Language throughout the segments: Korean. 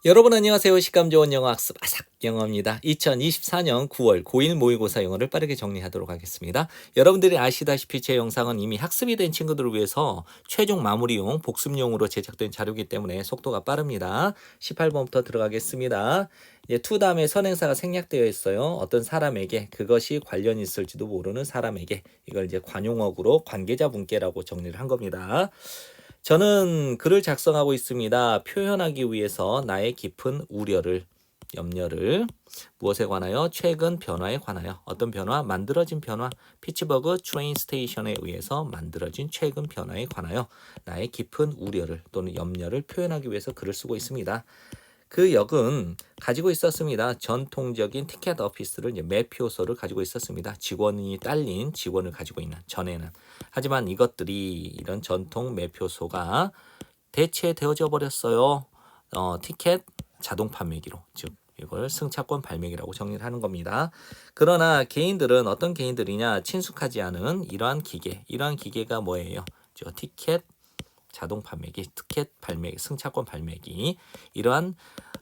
여러분 안녕하세요. 식감 좋은 영어 학습 아삭 영어입니다. 2024년 9월 고1 모의고사 영어를 빠르게 정리하도록 하겠습니다. 여러분들이 아시다시피 제 영상은 이미 학습이 된 친구들을 위해서 최종 마무리용 복습용으로 제작된 자료이기 때문에 속도가 빠릅니다. 18번부터 들어가겠습니다. to 다음에 선행사가 생략되어 있어요. 어떤 사람에게 그것이 관련이 있을지도 모르는 사람에게 이걸 이제 관용어구로 관계자분께라고 정리를 한 겁니다. 저는 글을 작성하고 있습니다. 표현하기 위해서 나의 깊은 우려를, 염려를 무엇에 관하여? 최근 변화에 관하여. 어떤 변화? 만들어진 변화. 피츠버그 트레인 스테이션에 의해서 만들어진 최근 변화에 관하여 나의 깊은 우려를 또는 염려를 표현하기 위해서 글을 쓰고 있습니다. 그 역은 가지고 있었습니다. 전통적인 티켓 오피스를 이제 매표소를 가지고 있었습니다. 직원이 딸린 직원을 가지고 있는 전에는. 하지만 이것들이 이런 전통 매표소가 대체되어져 버렸어요. 티켓 자동 판매기로, 즉 이걸 승차권 발매기라고 정리를 하는 겁니다. 그러나 개인들은 어떤 개인들이냐? 친숙하지 않은 이러한 기계가 뭐예요? 티켓 자동 판매기, 티켓 발매기, 승차권 발매기, 이러한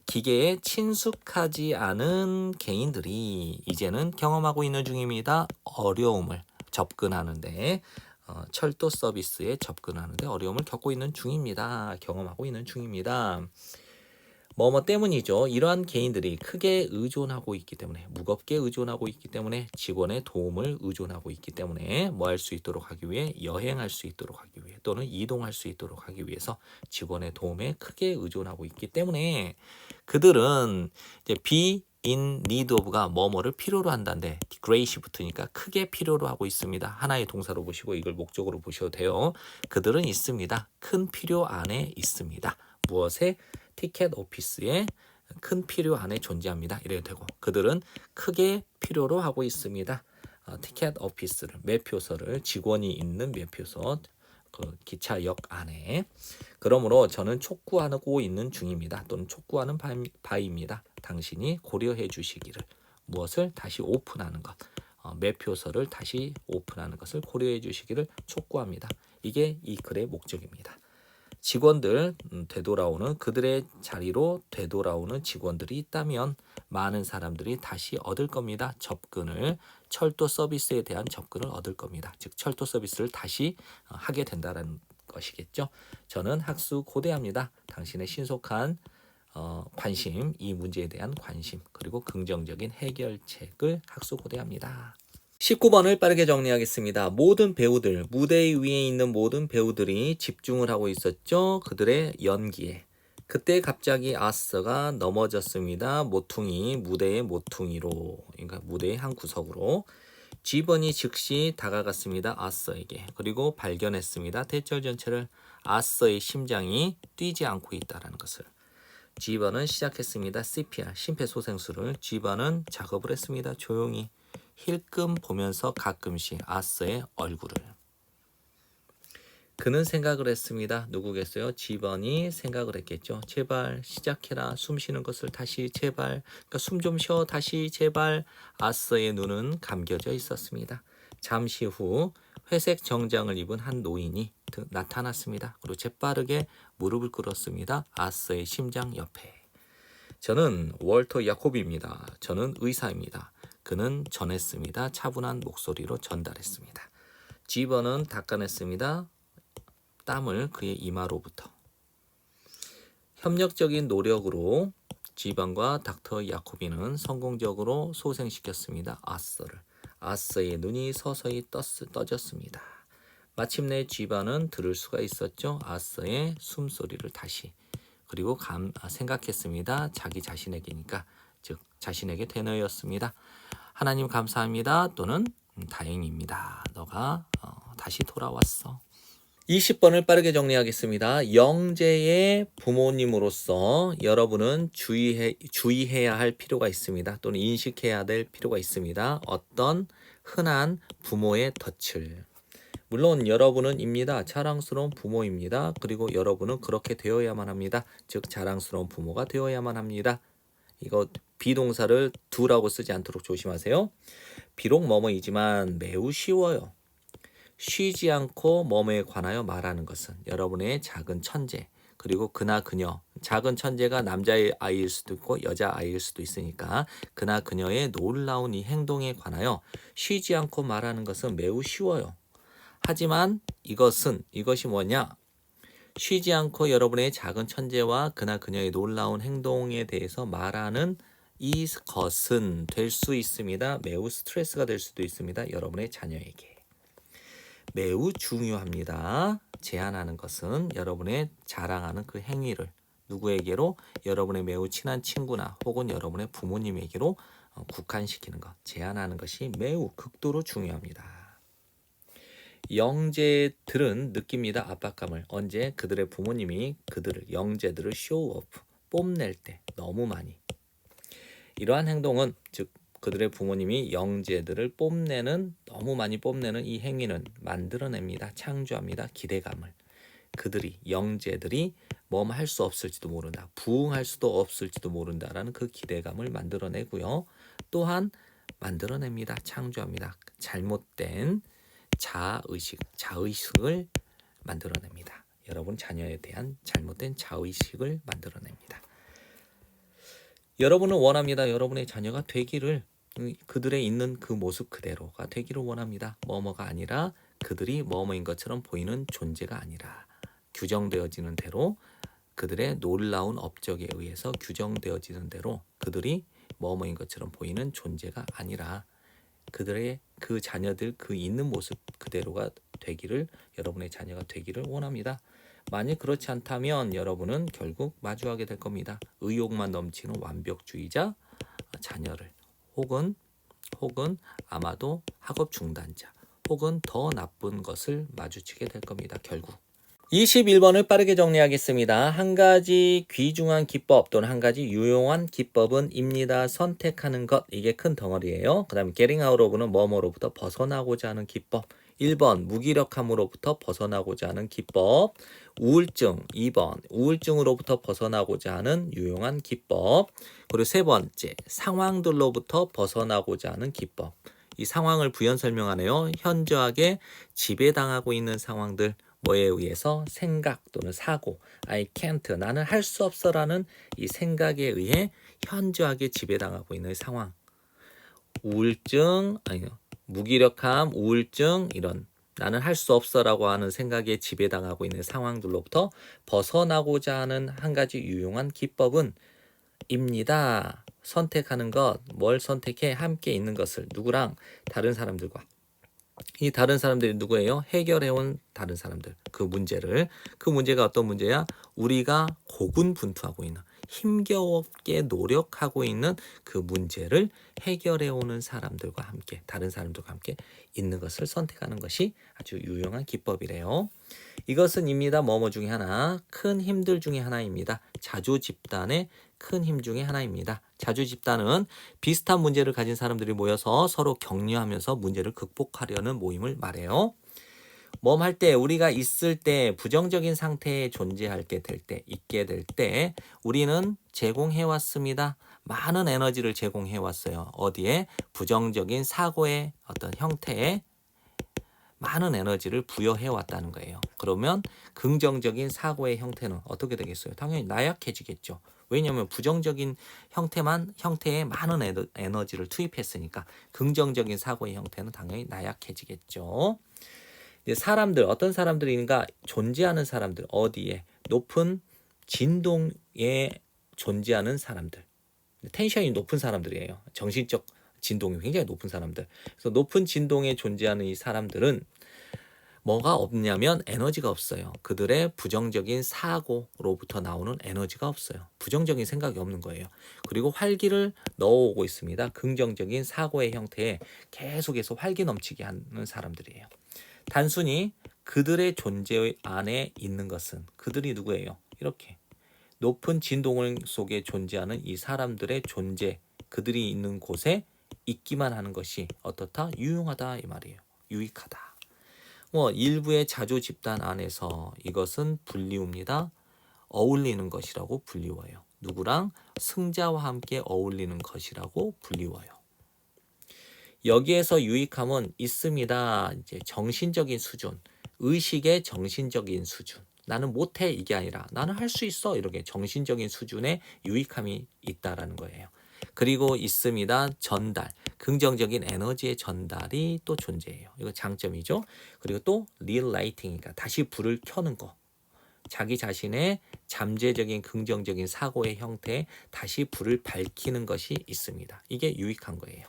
기계에 친숙하지 않은 개인들이 이제는 경험하고 있는 중입니다. 어려움을 접근하는데 철도 서비스에 접근하는데 어려움을 겪고 있는 중입니다. 경험하고 있는 중입니다. 뭐뭐 때문이죠. 이러한 개인들이 크게 의존하고 있기 때문에, 무겁게 의존하고 있기 때문에, 직원의 도움을 의존하고 있기 때문에 뭐 할 수 있도록 하기 위해, 여행할 수 있도록 하기 위해 또는 이동할 수 있도록 하기 위해서 직원의 도움에 크게 의존하고 있기 때문에 그들은 이제 be in need of가 뭐뭐를 필요로 한다는데 great이 붙으니까 크게 필요로 하고 있습니다. 하나의 동사로 보시고 이걸 목적으로 보셔도 돼요. 그들은 있습니다. 큰 필요 안에 있습니다. 무엇에? 티켓 오피스에 큰 필요 안에 존재합니다. 이래도 되고 그들은 크게 필요로 하고 있습니다. 티켓 오피스를, 매표소를, 직원이 있는 매표소, 그 기차역 안에. 그러므로 저는 촉구하고 있는 중입니다. 또는 촉구하는 바입니다. 당신이 고려해 주시기를. 무엇을? 다시 오픈하는 것. 매표소를 다시 오픈하는 것을 고려해 주시기를 촉구합니다. 이게 이 글의 목적입니다. 직원들 되돌아오는, 그들의 자리로 되돌아오는 직원들이 있다면 많은 사람들이 다시 얻을 겁니다. 접근을, 철도 서비스에 대한 접근을 얻을 겁니다. 즉 철도 서비스를 다시 하게 된다는 것이겠죠. 저는 학수 고대합니다. 당신의 신속한 관심, 이 문제에 대한 관심, 그리고 긍정적인 해결책을 학수 고대합니다. 19번을 빠르게 정리하겠습니다. 모든 배우들, 무대 위에 있는 모든 배우들이 집중을 하고 있었죠. 그들의 연기에. 그때 갑자기 아서가 넘어졌습니다. 모퉁이, 무대의 모퉁이로, 그러니까 무대의 한 구석으로. 지번이 즉시 다가갔습니다. 아서에게. 그리고 발견했습니다. 대절 전체를. 아서의 심장이 뛰지 않고 있다는 것을. 지번은 시작했습니다. CPR, 심폐소생술을. 지번은 작업을 했습니다. 조용히. 힐끔 보면서 가끔씩 아서의 얼굴을. 그는 생각을 했습니다. 누구겠어요? 지번이 생각을 했겠죠. 제발 시작해라. 숨 쉬는 것을 다시 제발. 그러니까 숨 좀 쉬어 다시 제발. 아서의 눈은 감겨져 있었습니다. 잠시 후 회색 정장을 입은 한 노인이 나타났습니다. 그리고 재빠르게 무릎을 꿇었습니다. 아서의 심장 옆에. 저는 월터 야코비입니다. 저는 의사입니다. 그는 전했습니다. 차분한 목소리로 전달했습니다. 지번은 닦아냈습니다. 땀을 그의 이마로부터. 협력적인 노력으로 지번과 닥터 야코비는 성공적으로 소생시켰습니다. 아서를. 아서의 눈이 서서히 떠졌습니다. 마침내 지번은 들을 수가 있었죠. 아서의 숨소리를 다시. 그리고 생각했습니다. 자기 자신에게니까, 즉 자신에게 되뇌었습니다. 하나님 감사합니다. 또는 다행입니다. 너가 다시 돌아왔어. 20번을 빠르게 정리하겠습니다. 영재의 부모님으로서 여러분은 주의해야 할 필요가 있습니다. 또는 인식해야 될 필요가 있습니다. 어떤 흔한 부모의 덫을. 물론 여러분은 입니다. 자랑스러운 부모입니다. 그리고 여러분은 그렇게 되어야만 합니다. 즉 자랑스러운 부모가 되어야만 합니다. 이거 비동사를 do라고 쓰지 않도록 조심하세요. 비록 뭐뭐이지만 매우 쉬워요. 쉬지 않고 뭐뭐에 관하여 말하는 것은 여러분의 작은 천재, 그리고 그나 그녀. 작은 천재가 남자아이일 수도 있고 여자아이일 수도 있으니까 그나 그녀의 놀라운 이 행동에 관하여 쉬지 않고 말하는 것은 매우 쉬워요. 하지만 이것이 뭐냐? 쉬지 않고 여러분의 작은 천재와 그나 그녀의 놀라운 행동에 대해서 말하는 이것은 될 수 있습니다. 매우 스트레스가 될 수도 있습니다. 여러분의 자녀에게. 매우 중요합니다. 제안하는 것은 여러분의 자랑하는 그 행위를 누구에게로? 여러분의 매우 친한 친구나 혹은 여러분의 부모님에게로 국한시키는 것, 제안하는 것이 매우 극도로 중요합니다. 영재들은 느낍니다. 압박감을. 언제? 그들의 부모님이 영재들을 쇼오프, 뽐낼 때 너무 많이. 이러한 행동은 즉 그들의 부모님이 영재들을 너무 많이 뽐내는 이 행위는 만들어냅니다. 창조합니다. 기대감을. 영재들이 할 수 없을지도 모른다. 부응할 수도 없을지도 모른다라는 그 기대감을 만들어내고요. 또한 만들어냅니다. 창조합니다. 잘못된 자의식을 만들어냅니다. 여러분 자녀에 대한 잘못된 자의식을 만들어냅니다. 여러분은 원합니다. 여러분의 자녀가 되기를, 그들의 있는 그 모습 그대로가 되기를 원합니다. 뭐뭐가 아니라 그들이 뭐뭐인 것처럼 보이는 존재가 아니라 규정되어지는 대로 그들의 놀라운 업적에 의해서 규정되어지는 대로 그들이 뭐뭐인 것처럼 보이는 존재가 아니라 그들의 그 자녀들 그 있는 모습 그대로가 되기를, 여러분의 자녀가 되기를 원합니다. 만약 그렇지 않다면 여러분은 결국 마주하게 될 겁니다. 의욕만 넘치는 완벽주의자 자녀를 혹은 아마도 학업 중단자 혹은 더 나쁜 것을 마주치게 될 겁니다. 결국. 21번을 빠르게 정리하겠습니다. 한 가지 귀중한 기법 또는 한 가지 유용한 기법은 입니다. 선택하는 것. 이게 큰 덩어리예요. 그 다음에 getting out of는 뭐뭐로부터 벗어나고자 하는 기법. 1번 무기력함으로부터 벗어나고자 하는 기법. 우울증. 2번 우울증으로부터 벗어나고자 하는 유용한 기법. 그리고 세 번째 상황들로부터 벗어나고자 하는 기법. 이 상황을 부연 설명하네요. 현저하게 지배당하고 있는 상황들. 뭐에 의해서? 생각 또는 사고, I can't, 나는 할 수 없어라는 이 생각에 의해 현저하게 지배당하고 있는 상황. 무기력함, 우울증, 이런 나는 할 수 없어라고 하는 생각에 지배당하고 있는 상황들로부터 벗어나고자 하는 한 가지 유용한 기법은 입니다. 선택하는 것. 뭘 선택해? 함께 있는 것을. 누구랑? 다른 사람들과. 이 다른 사람들이 누구예요? 해결해온 다른 사람들. 그 문제가 어떤 문제야? 우리가 고군분투하고 있는, 힘겹게 노력하고 있는 그 문제를 해결해오는 사람들과 함께, 다른 사람들과 함께 있는 것을 선택하는 것이 아주 유용한 기법이래요. 이것은 입니다. 뭐뭐 중에 하나, 큰 힘들 중에 하나입니다. 자주 집단의 큰 힘 중에 하나입니다. 자주 집단은 비슷한 문제를 가진 사람들이 모여서 서로 격려하면서 문제를 극복하려는 모임을 말해요. 할 때, 우리가 있을 때, 부정적인 상태에 있게 될 때 우리는 제공해왔습니다. 많은 에너지를 제공해왔어요. 어디에? 부정적인 사고의 어떤 형태에 많은 에너지를 부여해왔다는 거예요. 그러면 긍정적인 사고의 형태는 어떻게 되겠어요? 당연히 나약해지겠죠. 왜냐하면 부정적인 형태에 많은 에너지를 투입했으니까 긍정적인 사고의 형태는 당연히 나약해지겠죠. 이제 어떤 사람들인가? 존재하는 사람들, 어디에? 높은 진동에 존재하는 사람들. 텐션이 높은 사람들이에요. 정신적 진동이 굉장히 높은 사람들. 그래서 높은 진동에 존재하는 이 사람들은 뭐가 없냐면 에너지가 없어요. 그들의 부정적인 사고로부터 나오는 에너지가 없어요. 부정적인 생각이 없는 거예요. 그리고 활기를 넣어오고 있습니다. 긍정적인 사고의 형태에 계속해서 활기 넘치게 하는 사람들이에요. 단순히 그들의 존재 안에 있는 것은 그들이 누구예요? 이렇게 높은 진동 속에 존재하는 이 사람들의 존재, 그들이 있는 곳에 있기만 하는 것이 어떻다? 유용하다 이 말이에요. 유익하다. 일부의 자주 집단 안에서 이것은 불리웁니다. 어울리는 것이라고 불리워요. 누구랑? 승자와 함께 어울리는 것이라고 불리워요. 여기에서 유익함은 있습니다. 이제 정신적인 수준, 의식의 정신적인 수준. 나는 못해 이게 아니라 나는 할 수 있어 이렇게 정신적인 수준의 유익함이 있다라는 거예요. 그리고 있습니다. 전달, 긍정적인 에너지의 전달이 또 존재해요. 이거 장점이죠. 그리고 또 릴라이팅이니까 다시 불을 켜는 거. 자기 자신의 잠재적인 긍정적인 사고의 형태에 다시 불을 밝히는 것이 있습니다. 이게 유익한 거예요.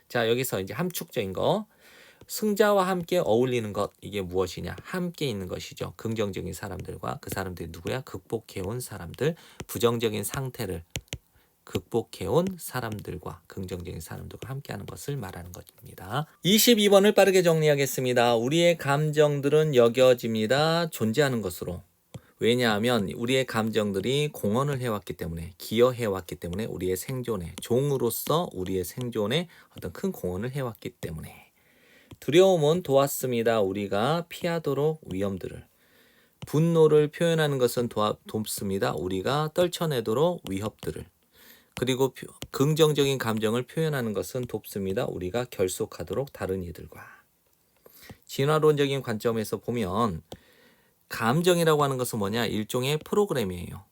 자, 여기서 이제 함축적인 거. 승자와 함께 어울리는 것, 이게 무엇이냐? 함께 있는 것이죠. 긍정적인 사람들과 그 사람들이 누구야? 극복해온 사람들, 부정적인 상태를 극복해온 사람들과 긍정적인 사람들과 함께하는 것을 말하는 것입니다. 22번을 빠르게 정리하겠습니다. 우리의 감정들은 여겨집니다. 존재하는 것으로. 왜냐하면 우리의 감정들이 공헌을 해왔기 때문에, 기여해왔기 때문에, 우리의 생존에, 종으로서 우리의 생존에 어떤 큰 공헌을 해왔기 때문에. 두려움은 도왔습니다. 우리가 피하도록 위험들을. 분노를 표현하는 것은 돕습니다. 우리가 떨쳐내도록 위협들을. 그리고 긍정적인 감정을 표현하는 것은 돕습니다. 우리가 결속하도록 다른 이들과. 진화론적인 관점에서 보면 감정이라고 하는 것은 뭐냐? 일종의 프로그램이에요.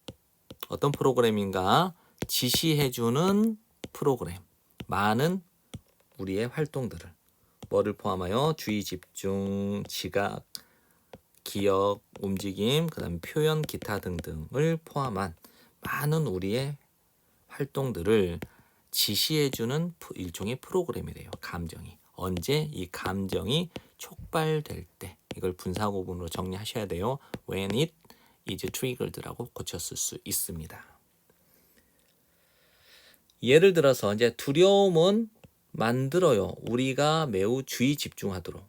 어떤 프로그램인가? 지시해주는 프로그램. 많은 우리의 활동들을. 뭐를 포함하여 주의 집중, 지각, 기억, 움직임, 그다음에 표현, 기타 등등을 포함한 많은 우리의 활동들을 지시해주는 일종의 프로그램이래요. 감정이. 언제 이 감정이 촉발될 때 이걸 분사구문으로 정리하셔야 돼요. When it is triggered라고 고쳤을 수 있습니다. 예를 들어서 이제 두려움은 만들어요. 우리가 매우 주의 집중하도록.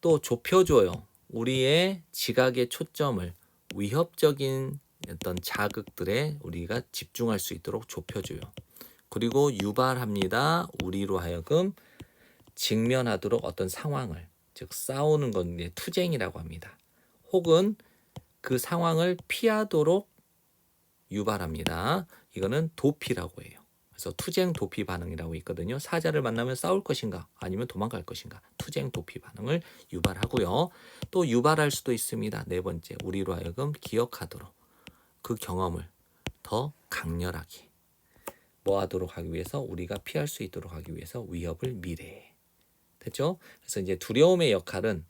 또 좁혀줘요. 우리의 지각의 초점을 위협적인 어떤 자극들에 우리가 집중할 수 있도록 좁혀줘요. 그리고 유발합니다. 우리로 하여금 직면하도록 어떤 상황을, 즉 싸우는 건 투쟁이라고 합니다. 혹은 그 상황을 피하도록 유발합니다. 이거는 도피라고 해요. 그래서 투쟁 도피 반응이라고 있거든요. 사자를 만나면 싸울 것인가 아니면 도망갈 것인가. 투쟁 도피 반응을 유발하고요. 또 유발할 수도 있습니다. 네 번째, 우리로 하여금 기억하도록 그 경험을 더 강렬하게 뭐 하도록 하기 위해서, 우리가 피할 수 있도록 하기 위해서 위협을 미래에. 됐죠? 그래서 이제 두려움의 역할은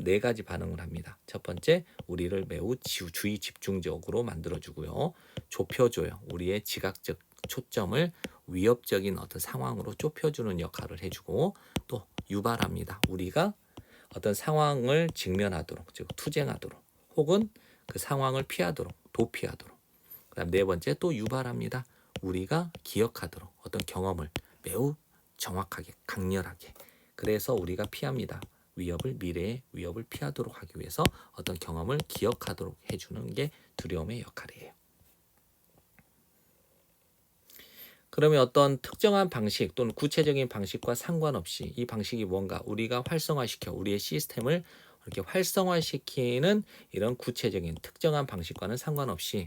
네 가지 반응을 합니다. 첫 번째, 우리를 매우 주의 집중적으로 만들어주고요. 좁혀줘요. 우리의 지각적 초점을 위협적인 어떤 상황으로 좁혀주는 역할을 해주고, 또 유발합니다. 우리가 어떤 상황을 직면하도록, 즉 투쟁하도록, 혹은 그 상황을 피하도록, 도피하도록. 그다음 네 번째, 또 유발합니다. 우리가 기억하도록 어떤 경험을 매우 정확하게, 강렬하게. 그래서 우리가 피합니다. 미래의 위협을 피하도록 하기 위해서 어떤 경험을 기억하도록 해주는 게 두려움의 역할이에요. 그러면 어떤 특정한 방식 또는 구체적인 방식과 상관없이 이 방식이 뭔가 우리가 활성화시켜 우리의 시스템을 이렇게 활성화시키는 이런 구체적인 특정한 방식과는 상관없이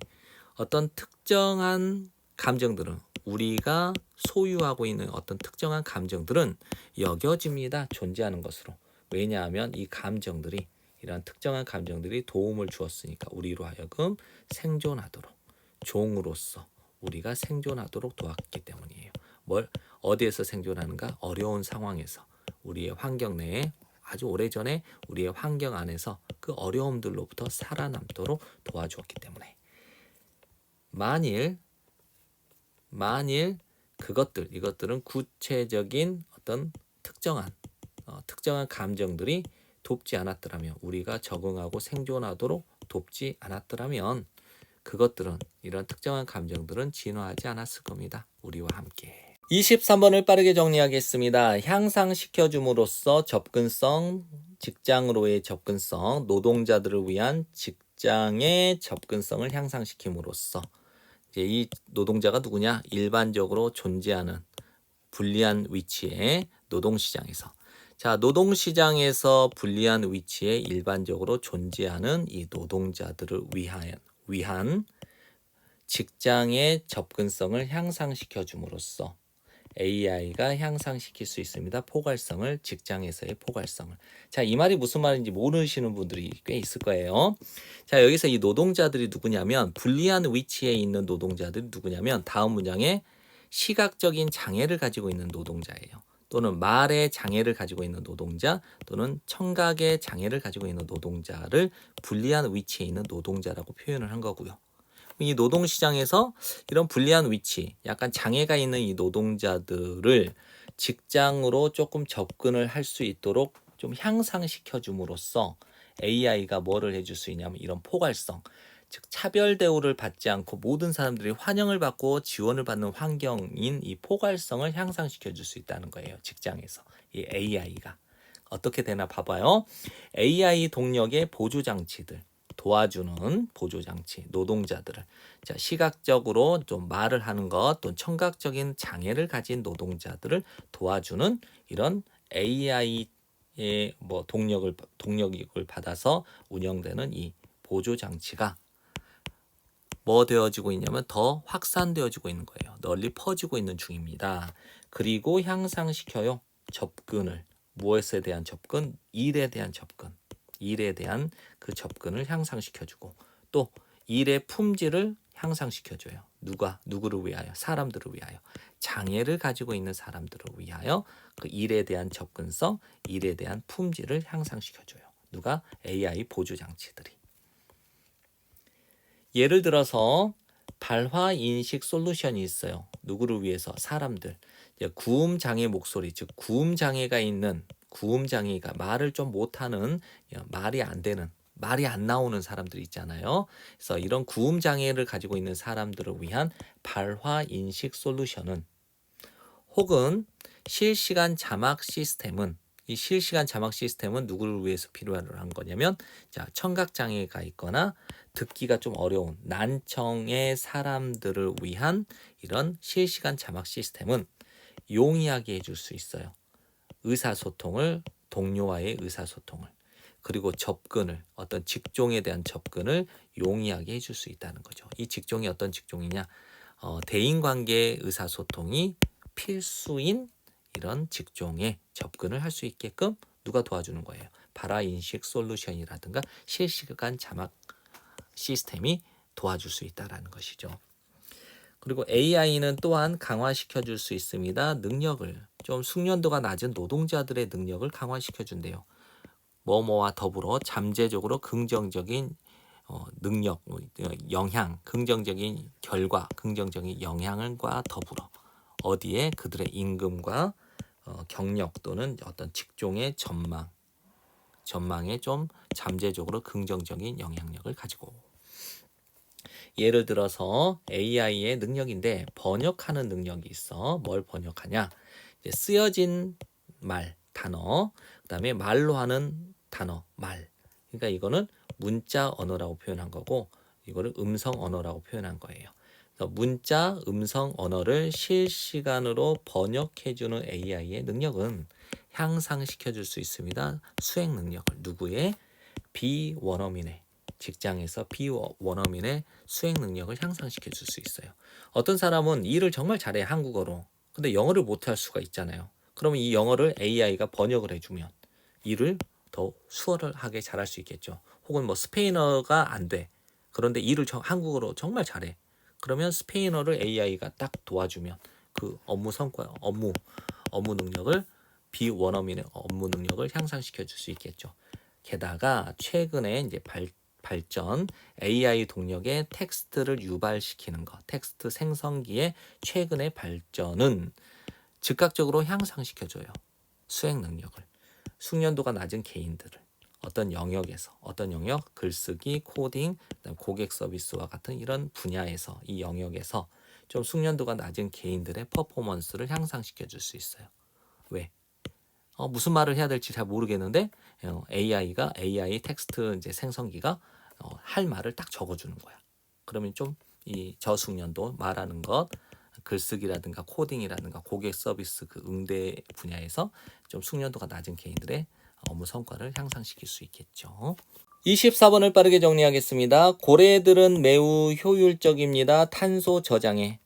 어떤 특정한 감정들은, 우리가 소유하고 있는 어떤 특정한 감정들은 여겨집니다. 존재하는 것으로. 왜냐하면 이 감정들이, 이러한 특정한 감정들이 도움을 주었으니까 우리로 하여금 생존하도록, 종으로서 우리가 생존하도록 도왔기 때문이에요. 어디에서 생존하는가? 어려운 상황에서, 우리의 환경 내에, 아주 오래전에 우리의 환경 안에서 그 어려움들로부터 살아남도록 도와주었기 때문에. 만일 이것들은 구체적인 어떤 특정한 감정들이 돕지 않았더라면, 우리가 적응하고 생존하도록 돕지 않았더라면, 이런 특정한 감정들은 진화하지 않았을 겁니다. 우리와 함께. 23번을 빠르게 정리하겠습니다. 향상시켜줌으로써 접근성, 직장으로의 접근성, 노동자들을 위한 직장의 접근성을 향상시킴으로써, 이제 이 노동자가 누구냐? 일반적으로 존재하는 불리한 위치의 노동시장에서. 자, 노동시장에서 불리한 위치에 일반적으로 존재하는 이 노동자들을 위한 직장의 접근성을 향상시켜 줌으로써 AI가 향상시킬 수 있습니다. 포괄성을, 직장에서의 포괄성을. 자, 이 말이 무슨 말인지 모르시는 분들이 꽤 있을 거예요. 자, 여기서 이 노동자들이 누구냐면 불리한 위치에 있는 노동자들이 누구냐면 다음 문장에 시각적인 장애를 가지고 있는 노동자예요. 또는 말의 장애를 가지고 있는 노동자 또는 청각의 장애를 가지고 있는 노동자를 불리한 위치에 있는 노동자라고 표현을 한 거고요. 이 노동시장에서 이런 불리한 위치, 약간 장애가 있는 이 노동자들을 직장으로 조금 접근을 할 수 있도록 좀 향상시켜 줌으로써 AI가 뭐를 해줄 수 있냐면 이런 포괄성, 즉 차별 대우를 받지 않고 모든 사람들이 환영을 받고 지원을 받는 환경인 이 포괄성을 향상시켜 줄 수 있다는 거예요. 직장에서 이 AI가 어떻게 되나 봐봐요. AI 동력의 보조 장치들, 도와주는 보조 장치, 노동자들을 자, 시각적으로 좀 말을 하는 것, 또 청각적인 장애를 가진 노동자들을 도와주는 이런 AI의 뭐 동력을 받아서 운영되는 이 보조 장치가 뭐 되어지고 있냐면 더 확산되어지고 있는 거예요. 널리 퍼지고 있는 중입니다. 그리고 향상시켜요. 접근을. 무엇에 대한 접근? 일에 대한 접근. 일에 대한 그 접근을 향상시켜주고 또 일의 품질을 향상시켜줘요. 누구를 위하여? 사람들을 위하여. 장애를 가지고 있는 사람들을 위하여 그 일에 대한 접근성, 일에 대한 품질을 향상시켜줘요. 누가? AI 보조 장치들이. 예를 들어서 발화 인식 솔루션이 있어요. 누구를 위해서? 사람들. 구음 장애 목소리, 즉 구음 장애가 있는 구음 장애가 말을 좀 못하는 말이 안 되는 말이 안 나오는 사람들 있잖아요. 그래서 이런 구음 장애를 가지고 있는 사람들을 위한 발화 인식 솔루션은 혹은 실시간 자막 시스템은 이 실시간 자막 시스템은 누구를 위해서 필요한 거냐면 자, 청각 장애가 있거나 듣기가 좀 어려운 난청의 사람들을 위한 이런 실시간 자막 시스템은 용이하게 해줄 수 있어요. 의사소통을 동료와의 의사소통을 그리고 접근을 어떤 직종에 대한 접근을 용이하게 해줄 수 있다는 거죠. 이 직종이 어떤 직종이냐? 대인관계 의사소통이 필수인 이런 직종에 접근을 할 수 있게끔 누가 도와주는 거예요. 발화인식 솔루션이라든가 실시간 자막 시스템이 도와줄 수 있다는 것이죠. 그리고 AI는 또한 강화시켜 줄 수 있습니다. 능력을 좀 숙련도가 낮은 노동자들의 능력을 강화시켜 준대요. 뭐뭐와 더불어 잠재적으로 긍정적인 능력, 영향, 긍정적인 결과, 긍정적인 영향과 더불어 어디에 그들의 임금과 경력 또는 어떤 직종의 전망에 좀 잠재적으로 긍정적인 영향력을 가지고 예를 들어서 AI의 능력인데 번역하는 능력이 있어. 뭘 번역하냐? 이제 쓰여진 말, 단어, 그다음에 말로 하는 단어, 말. 그러니까 이거는 문자 언어라고 표현한 거고 이거를 음성 언어라고 표현한 거예요. 그래서 문자, 음성 언어를 실시간으로 번역해주는 AI의 능력은 향상시켜 줄 수 있습니다. 수행 능력을 누구의? 비원어민의 직장에서 비원어민의 수행 능력을 향상시켜 줄 수 있어요. 어떤 사람은 일을 정말 잘해 한국어로. 근데 영어를 못할 수가 있잖아요. 그러면 이 영어를 AI가 번역을 해주면 일을 더 수월하게 잘할 수 있겠죠. 혹은 뭐 스페인어가 안 돼. 그런데 일을 한국어로 정말 잘해. 그러면 스페인어를 AI가 딱 도와주면 그 업무 성과, 업무 능력을 비원어민의 업무 능력을 향상시켜 줄 수 있겠죠. 게다가 최근에 이제 발전 AI 동력의 텍스트를 유발시키는 것, 텍스트 생성기의 최근의 발전은 즉각적으로 향상시켜줘요. 수행 능력을. 숙련도가 낮은 개인들을 어떤 영역에서 어떤 영역 글쓰기, 코딩, 그다음 고객 서비스와 같은 이런 분야에서 이 영역에서 좀 숙련도가 낮은 개인들의 퍼포먼스를 향상시켜 줄 수 있어요. 왜? 무슨 말을 해야 될지 잘 모르겠는데 AI가 AI 텍스트 이제 생성기가 할 말을 딱 적어주는 거야. 그러면 좀 이 저숙련도 말하는 것, 글쓰기라든가 코딩이라든가 고객 서비스 그 응대 분야에서 좀 숙련도가 낮은 개인들의 업무 성과를 향상시킬 수 있겠죠. 24번을 빠르게 정리하겠습니다. 고래들은 매우 효율적입니다. 탄소 저장에.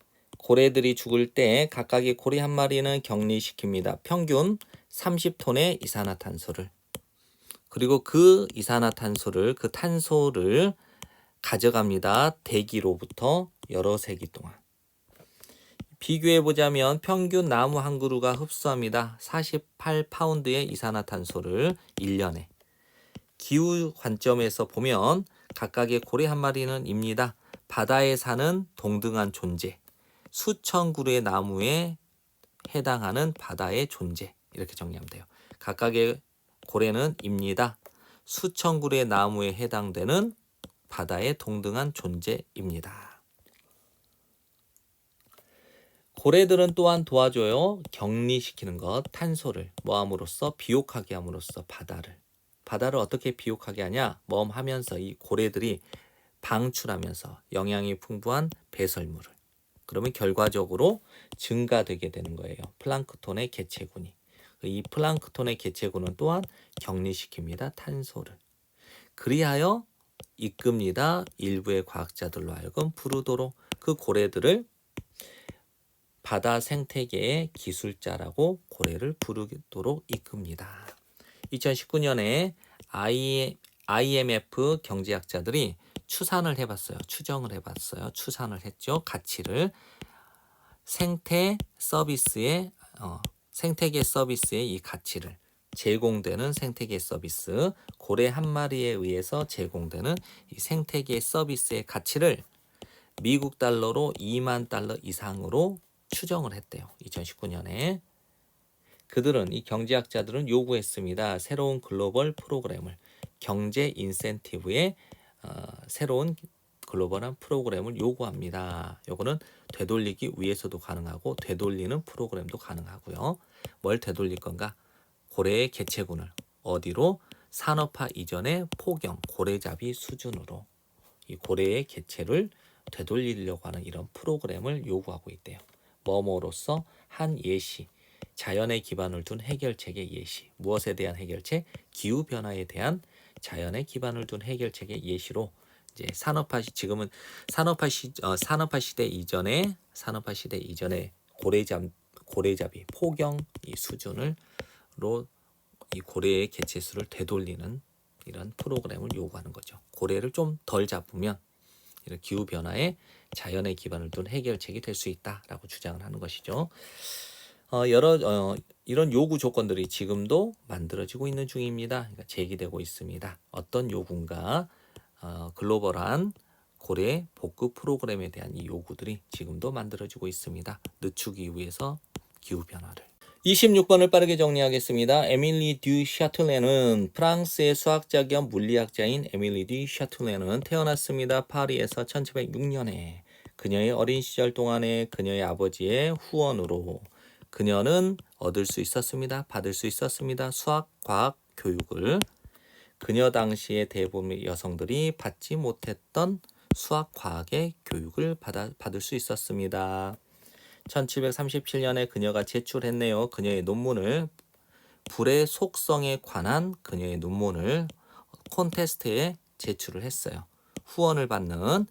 고래들이 죽을 때 각각의 고래 한 마리는 격리시킵니다. 평균 30톤의 이산화탄소를. 그리고 그 이산화탄소를, 그 탄소를 가져갑니다. 대기로부터 여러 세기 동안. 비교해보자면 평균 나무 한 그루가 흡수합니다. 48파운드의 이산화탄소를 1년에. 기후 관점에서 보면 각각의 고래 한 마리는 입니다. 바다에 사는 동등한 존재. 수천 그루의 나무에 해당하는 바다의 존재. 이렇게 정리하면 돼요. 각각의 고래는 입니다. 수천 그루의 나무에 해당되는 바다의 동등한 존재입니다. 고래들은 또한 도와줘요. 격리시키는 것, 탄소를 뭐함으로써 비옥하게 함으로써 바다를 어떻게 비옥하게 하냐? 하면서 이 고래들이 방출하면서 영양이 풍부한 배설물을. 그러면 결과적으로 증가되게 되는 거예요. 플랑크톤의 개체군이. 이 플랑크톤의 개체군은 또한 격리시킵니다. 탄소를. 그리하여 이끕니다. 일부의 과학자들로 하여금 부르도록 그 고래들을 바다 생태계의 기술자라고 고래를 부르도록 이끕니다. 2019년에 IMF 경제학자들이 추산을 해봤어요. 추정을 해봤어요. 추산을 했죠. 가치를 생태계 서비스의 이 가치를 제공되는 생태계 서비스 고래 한 마리에 의해서 제공되는 이 생태계 서비스의 가치를 미국 달러로 2만 달러 이상으로 추정을 했대요. 2019년에. 이 경제학자들은 요구했습니다. 새로운 글로벌 프로그램을 경제 인센티브의 새로운 글로벌한 프로그램을 요구합니다. 요거는 되돌리기 위해서도 가능하고 되돌리는 프로그램도 가능하고요. 뭘 되돌릴 건가? 고래의 개체군을 어디로? 산업화 이전의 포경, 고래잡이 수준으로 이 고래의 개체를 되돌리려고 하는 이런 프로그램을 요구하고 있대요. 뭐뭐로서 한 예시, 자연의 기반을 둔 해결책의 예시. 무엇에 대한 해결책? 기후 변화에 대한 자연의 기반을 둔 해결책의 예시로 이제 지금은 산업화 시대 이전에 고래잡이 포경 이 수준으로 이 고래의 개체수를 되돌리는 이런 프로그램을 요구하는 거죠. 고래를 좀 덜 잡으면 이런 기후 변화에 자연의 기반을 둔 해결책이 될 수 있다라고 주장을 하는 것이죠. 이런 요구 조건들이 지금도 만들어지고 있는 중입니다. 그러니까 제기되고 있습니다. 어떤 요구인가? 글로벌한 고래 복구 프로그램에 대한 이 요구들이 지금도 만들어지고 있습니다. 늦추기 위해서 기후 변화를. 26번을 빠르게 정리하겠습니다. 에밀리 듀 샤틀레는 프랑스의 수학자 겸 물리학자인 에밀리 듀 샤틀레는 태어났습니다. 파리에서 1706년에 그녀의 어린 시절 동안에 그녀의 아버지의 후원으로 그녀는 받을 수 있었습니다. 수학, 과학, 교육을. 그녀 당시의 대부분의 여성들이 받지 못했던 수학, 과학의 교육을 받을 수 있었습니다. 1737년에 그녀가 제출했네요. 그녀의 논문을 불의 속성에 관한 그녀의 논문을 콘테스트에 제출을 했어요. 후원을 받는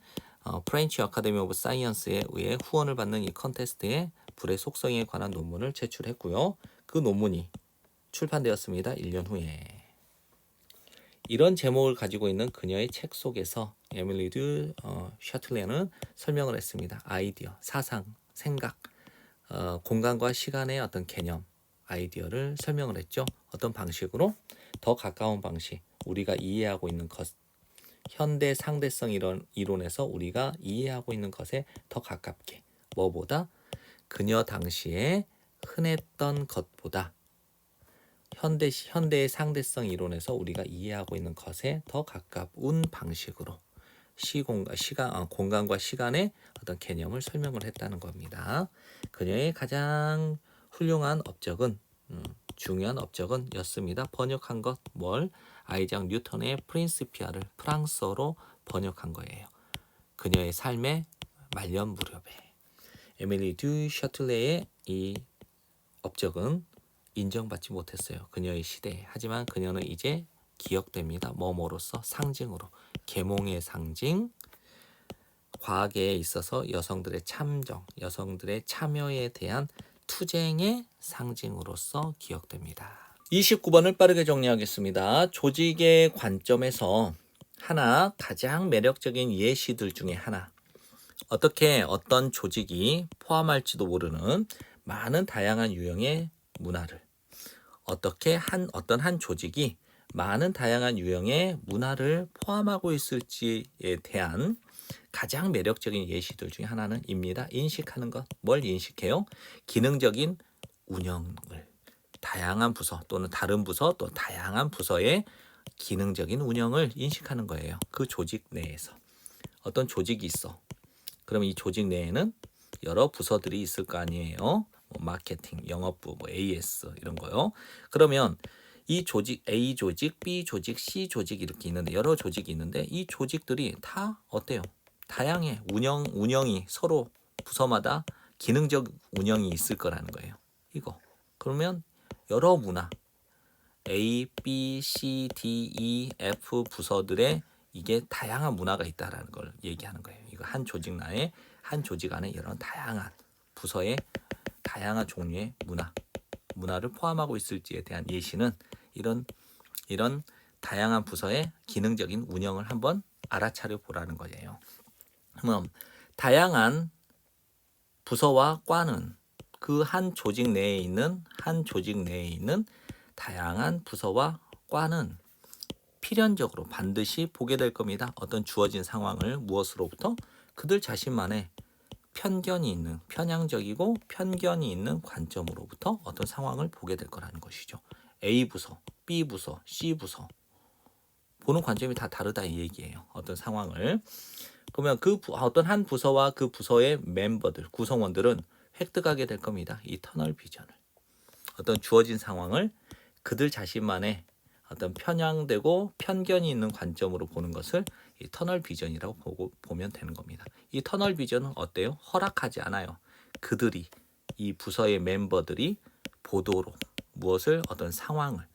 프렌치 아카데미 오브 사이언스에 의해 후원을 받는 이 콘테스트에 불의 속성에 관한 논문을 제출했고요. 그 논문이 출판되었습니다. 1년 후에. 이런 제목을 가지고 있는 그녀의 책 속에서 에밀리 듀 샤틀레는 설명을 했습니다. 아이디어, 사상, 생각, 공간과 시간의 어떤 개념, 아이디어를 설명을 했죠. 어떤 방식으로? 더 가까운 방식, 우리가 이해하고 있는 것, 현대 상대성 이론에서 우리가 이해하고 있는 것에 더 가깝게. 뭐보다? 그녀 당시에 흔했던 것보다 현대의 상대성 이론에서 우리가 이해하고 있는 것에 더 가까운 방식으로 공간과 시간의 어떤 개념을 설명을 했다는 겁니다. 그녀의 가장 훌륭한 업적은 중요한 업적은 였습니다. 번역한 것 아이작 뉴턴의 프린시피아를 프랑스어로 번역한 거예요. 그녀의 삶의 말년 무렵에 에밀리 듀 샤틀레의 이 업적은 인정받지 못했어요. 그녀의 시대에. 하지만 그녀는 이제 기억됩니다. 뭐뭐로서 상징으로 계몽의 상징, 과학에 있어서 여성들의 참정, 여성들의 참여에 대한 투쟁의 상징으로서 기억됩니다. 29번을 빠르게 정리하겠습니다. 조직의 관점에서 하나 가장 매력적인 예시들 중에 하나. 어떻게 어떤 조직이 포함할지도 모르는 많은 다양한 유형의 문화를 어떻게 어떤 한 조직이 많은 다양한 유형의 문화를 포함하고 있을지에 대한 가장 매력적인 예시들 중에 하나는 입니다. 인식하는 것. 뭘 인식해요? 기능적인 운영을. 다양한 부서 또는 다른 부서 또 다양한 부서의 기능적인 운영을 인식하는 거예요. 그 조직 내에서. 어떤 조직이 있어. 그럼 이 조직 내에는 여러 부서들이 있을 거 아니에요. 뭐 마케팅, 영업부, 뭐 AS 이런 거요. 그러면 이 조직 A 조직, B 조직, C 조직 이렇게 있는데 여러 조직이 있는데 이 조직들이 다 어때요? 다양해. 운영이 서로 부서마다 기능적 운영이 있을 거라는 거예요. 이거. 그러면 여러 문화 A, B, C, D, E, F 부서들의 이게 다양한 문화가 있다라는 걸 얘기하는 거예요. 이거 한 조직 내에 한 조직 안에 이런 다양한 부서의 다양한 종류의 문화를 포함하고 있을지에 대한 예시는 이런 다양한 부서의 기능적인 운영을 한번 알아차려 보라는 거예요. 그럼 다양한 부서와 과는 그 한 조직 내에 있는 다양한 부서와 과는 필연적으로 반드시 보게 될 겁니다. 어떤 주어진 상황을 무엇으로부터 그들 자신만의 편향적이고 편견이 있는 관점으로부터 어떤 상황을 보게 될 거라는 것이죠. A 부서, B 부서, C 부서 보는 관점이 다 다르다 이 얘기예요. 어떤 상황을. 그러면 어떤 한 부서와 그 부서의 멤버들, 구성원들은 획득하게 될 겁니다. 이 터널 비전을. 어떤 주어진 상황을 그들 자신만의 어떤 편향되고 편견이 있는 관점으로 보는 것을 이 터널 비전이라고 보면 되는 겁니다. 이 터널 비전은 어때요? 허락하지 않아요. 그들이 이 부서의 멤버들이 보도록 무엇을 어떤 상황을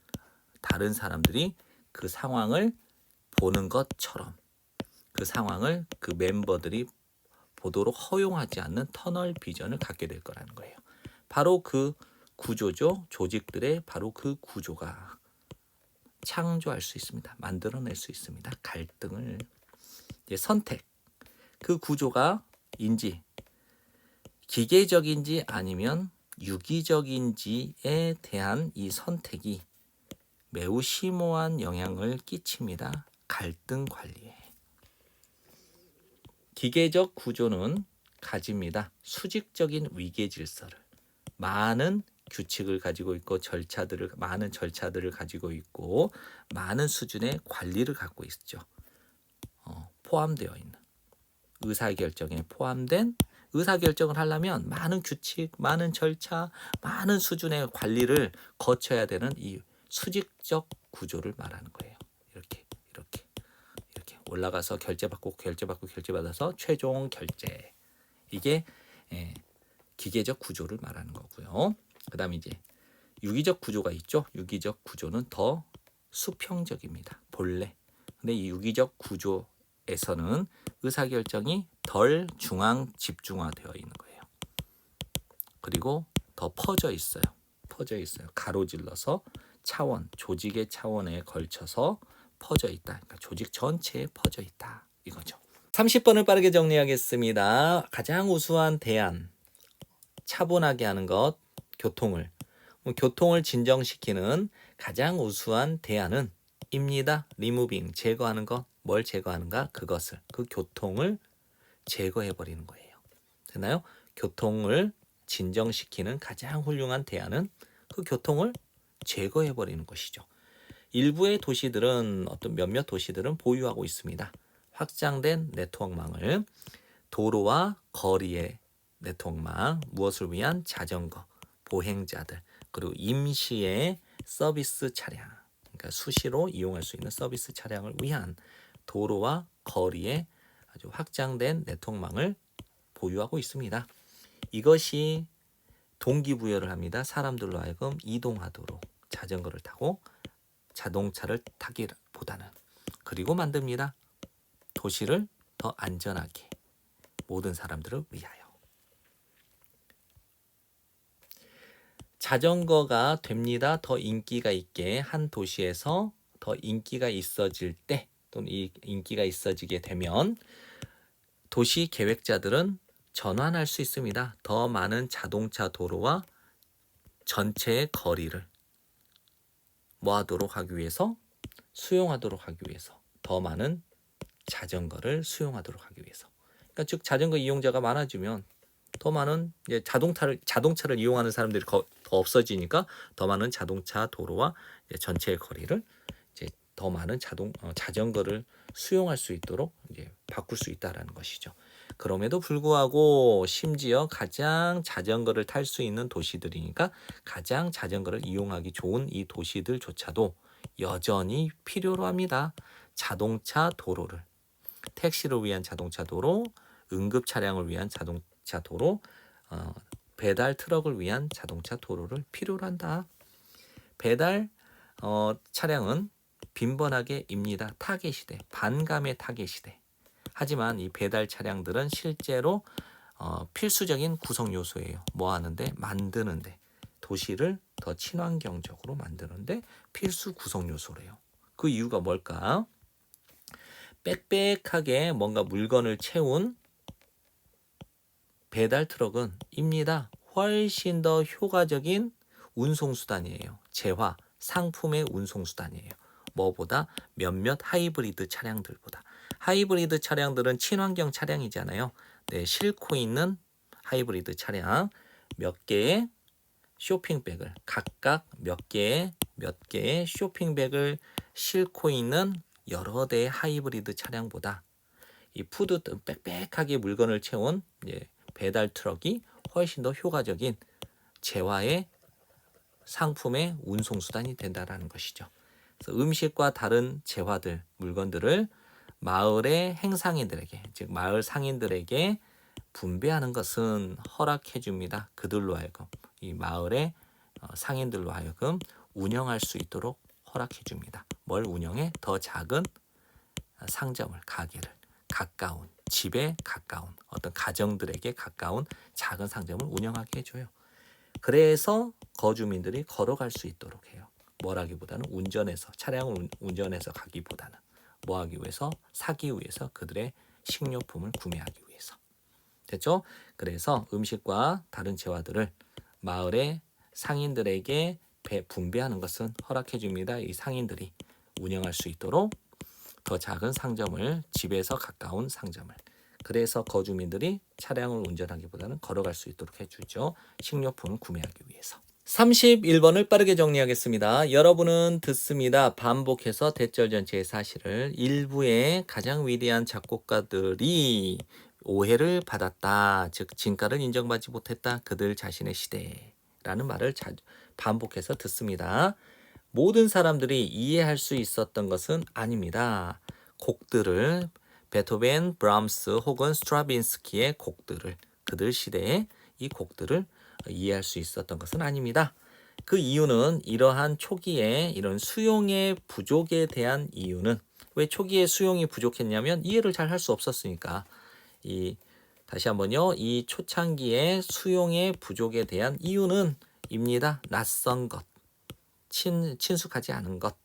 다른 사람들이 그 상황을 보는 것처럼 그 상황을 그 멤버들이 보도록 허용하지 않는 터널 비전을 갖게 될 거라는 거예요. 바로 그 구조죠. 조직들의 바로 그 구조가 창조할 수 있습니다. 만들어낼 수 있습니다. 갈등을 선택 그 구조가 기계적인지 아니면 유기적인지에 대한 이 선택이 매우 심오한 영향을 끼칩니다. 갈등 관리에. 기계적 구조는 가집니다. 수직적인 위계 질서를. 많은 규칙을 가지고 있고 많은 절차들을 가지고 있고 많은 수준의 관리를 갖고 있죠. 포함되어 있는 의사결정에 포함된 의사결정을 하려면 많은 규칙, 많은 절차, 많은 수준의 관리를 거쳐야 되는 이 수직적 구조를 말하는 거예요. 이렇게 올라가서 결제받아서 최종 결제. 이게 기계적 구조를 말하는 거고요. 그다음에 이제 유기적 구조가 있죠. 유기적 구조는 더 수평적입니다. 본래. 근데 이 유기적 구조에서는 의사결정이 덜 중앙 집중화되어 있는 거예요. 그리고 더 퍼져 있어요. 가로질러서 조직의 차원에 걸쳐서 퍼져 있다. 그러니까 조직 전체에 퍼져 있다. 이거죠. 30번을 빠르게 정리하겠습니다. 가장 우수한 대안. 차분하게 하는 것, 교통을 진정시키는 가장 우수한 대안은 입니다. 리무빙, 제거하는 것. 뭘 제거하는가? 그 교통을 제거해 버리는 거예요. 되나요? 교통을 진정시키는 가장 훌륭한 대안은 그 교통을 제거해 버리는 것이죠. 일부의 도시들은 몇몇 도시들은 보유하고 있습니다. 확장된 네트워크망을 도로와 거리의 네트워크망, 무엇을 위한 자전거, 보행자들, 그리고 임시의 서비스 차량, 그러니까 수시로 이용할 수 있는 서비스 차량을 위한 도로와 거리의 아주 확장된 네트워크망을 보유하고 있습니다. 이것이 동기부여를 합니다. 사람들로 하여금 이동하도록 자전거를 타고 자동차를 타기보다는. 그리고 만듭니다. 도시를 더 안전하게, 모든 사람들을 위하여. 자전거가 됩니다. 더 인기가 있게 한 도시에서 더 인기가 있어질 때 또는 이 인기가 있어지게 되면 도시 계획자들은 전환할 수 있습니다. 더 많은 자동차 도로와 전체의 거리를 뭐하도록 하기 위해서? 수용하도록 하기 위해서. 더 많은 자전거를 수용하도록 하기 위해서. 그러니까 즉 자전거 이용자가 많아지면 더 많은 이제 자동차를 이용하는 사람들이 더 없어지니까 더 많은 자동차 도로와 전체의 거리를 이제 더 많은 자전거를 수용할 수 있도록 이제 바꿀 수 있다라는 것이죠. 그럼에도 불구하고 심지어 가장 자전거를 탈 수 있는 도시들이니까 가장 자전거를 이용하기 좋은 이 도시들조차도 여전히 필요로 합니다. 자동차 도로를. 택시를 위한 자동차 도로, 응급 차량을 위한 자동차 도로, 배달 트럭을 위한 자동차 도로를 필요로 한다. 배달 차량은 빈번하게 입니다. 타겟 시대, 반감의 타겟 시대. 하지만 이 배달 차량들은 실제로 필수적인 구성 요소예요. 뭐 하는데? 만드는데. 도시를 더 친환경적으로 만드는데 필수 구성 요소래요. 그 이유가 뭘까? 빽빽하게 뭔가 물건을 채운 배달 트럭은 입니다. 훨씬 더 효과적인 운송수단이에요. 재화, 상품의 운송수단이에요. 뭐보다 몇몇 하이브리드 차량들보다. 하이브리드 차량들은 친환경 차량이잖아요. 네, 싣고 있는 하이브리드 차량 몇 개의 쇼핑백을 각각 몇 개의 쇼핑백을 싣고 있는 여러 대의 하이브리드 차량보다 이 푸드 빽빽하게 물건을 채운 배달 트럭이 훨씬 더 효과적인 재화의 상품의 운송수단이 된다라는 것이죠. 그래서 음식과 다른 재화들, 물건들을 마을의 행상인들에게, 즉 마을 상인들에게 분배하는 것은 허락해 줍니다. 그들로 하여금 이 마을의 상인들로 하여금 운영할 수 있도록 허락해 줍니다. 뭘 운영해? 더 작은 상점을, 가게를 가까운, 집에 가까운 어떤 가정들에게 가까운 작은 상점을 운영하게 해줘요. 그래서 거주민들이 걸어갈 수 있도록 해요. 뭐라기보다는 차량을 운전해서 가기보다는 뭐하기 위해서? 사기 위해서, 그들의 식료품을 구매하기 위해서. 됐죠? 그래서 음식과 다른 재화들을 마을의 상인들에게 분배하는 것은 허락해 줍니다. 이 상인들이 운영할 수 있도록 더 작은 상점을, 집에서 가까운 상점을. 그래서 거주민들이 차량을 운전하기보다는 걸어갈 수 있도록 해주죠. 식료품을 구매하기 위해서. 31번을 빠르게 정리하겠습니다. 여러분은 듣습니다. 반복해서 대절 전체의 사실을 일부의 가장 위대한 작곡가들이 오해를 받았다. 즉 진가를 인정받지 못했다. 그들 자신의 시대라는 말을 반복해서 듣습니다. 모든 사람들이 이해할 수 있었던 것은 아닙니다. 곡들을 베토벤, 브람스 혹은 스트라빈스키의 곡들을, 그들 시대의 이 곡들을 이해할 수 있었던 것은 아닙니다. 그 이유는 이러한 초기에 이런 수용의 부족에 대한 이유는, 왜 초기에 수용이 부족했냐면 이해를 잘 할 수 없었으니까. 다시 한번요. 이 초창기의 수용의 부족에 대한 이유는 입니다. 낯선 것, 친숙하지 않은 것.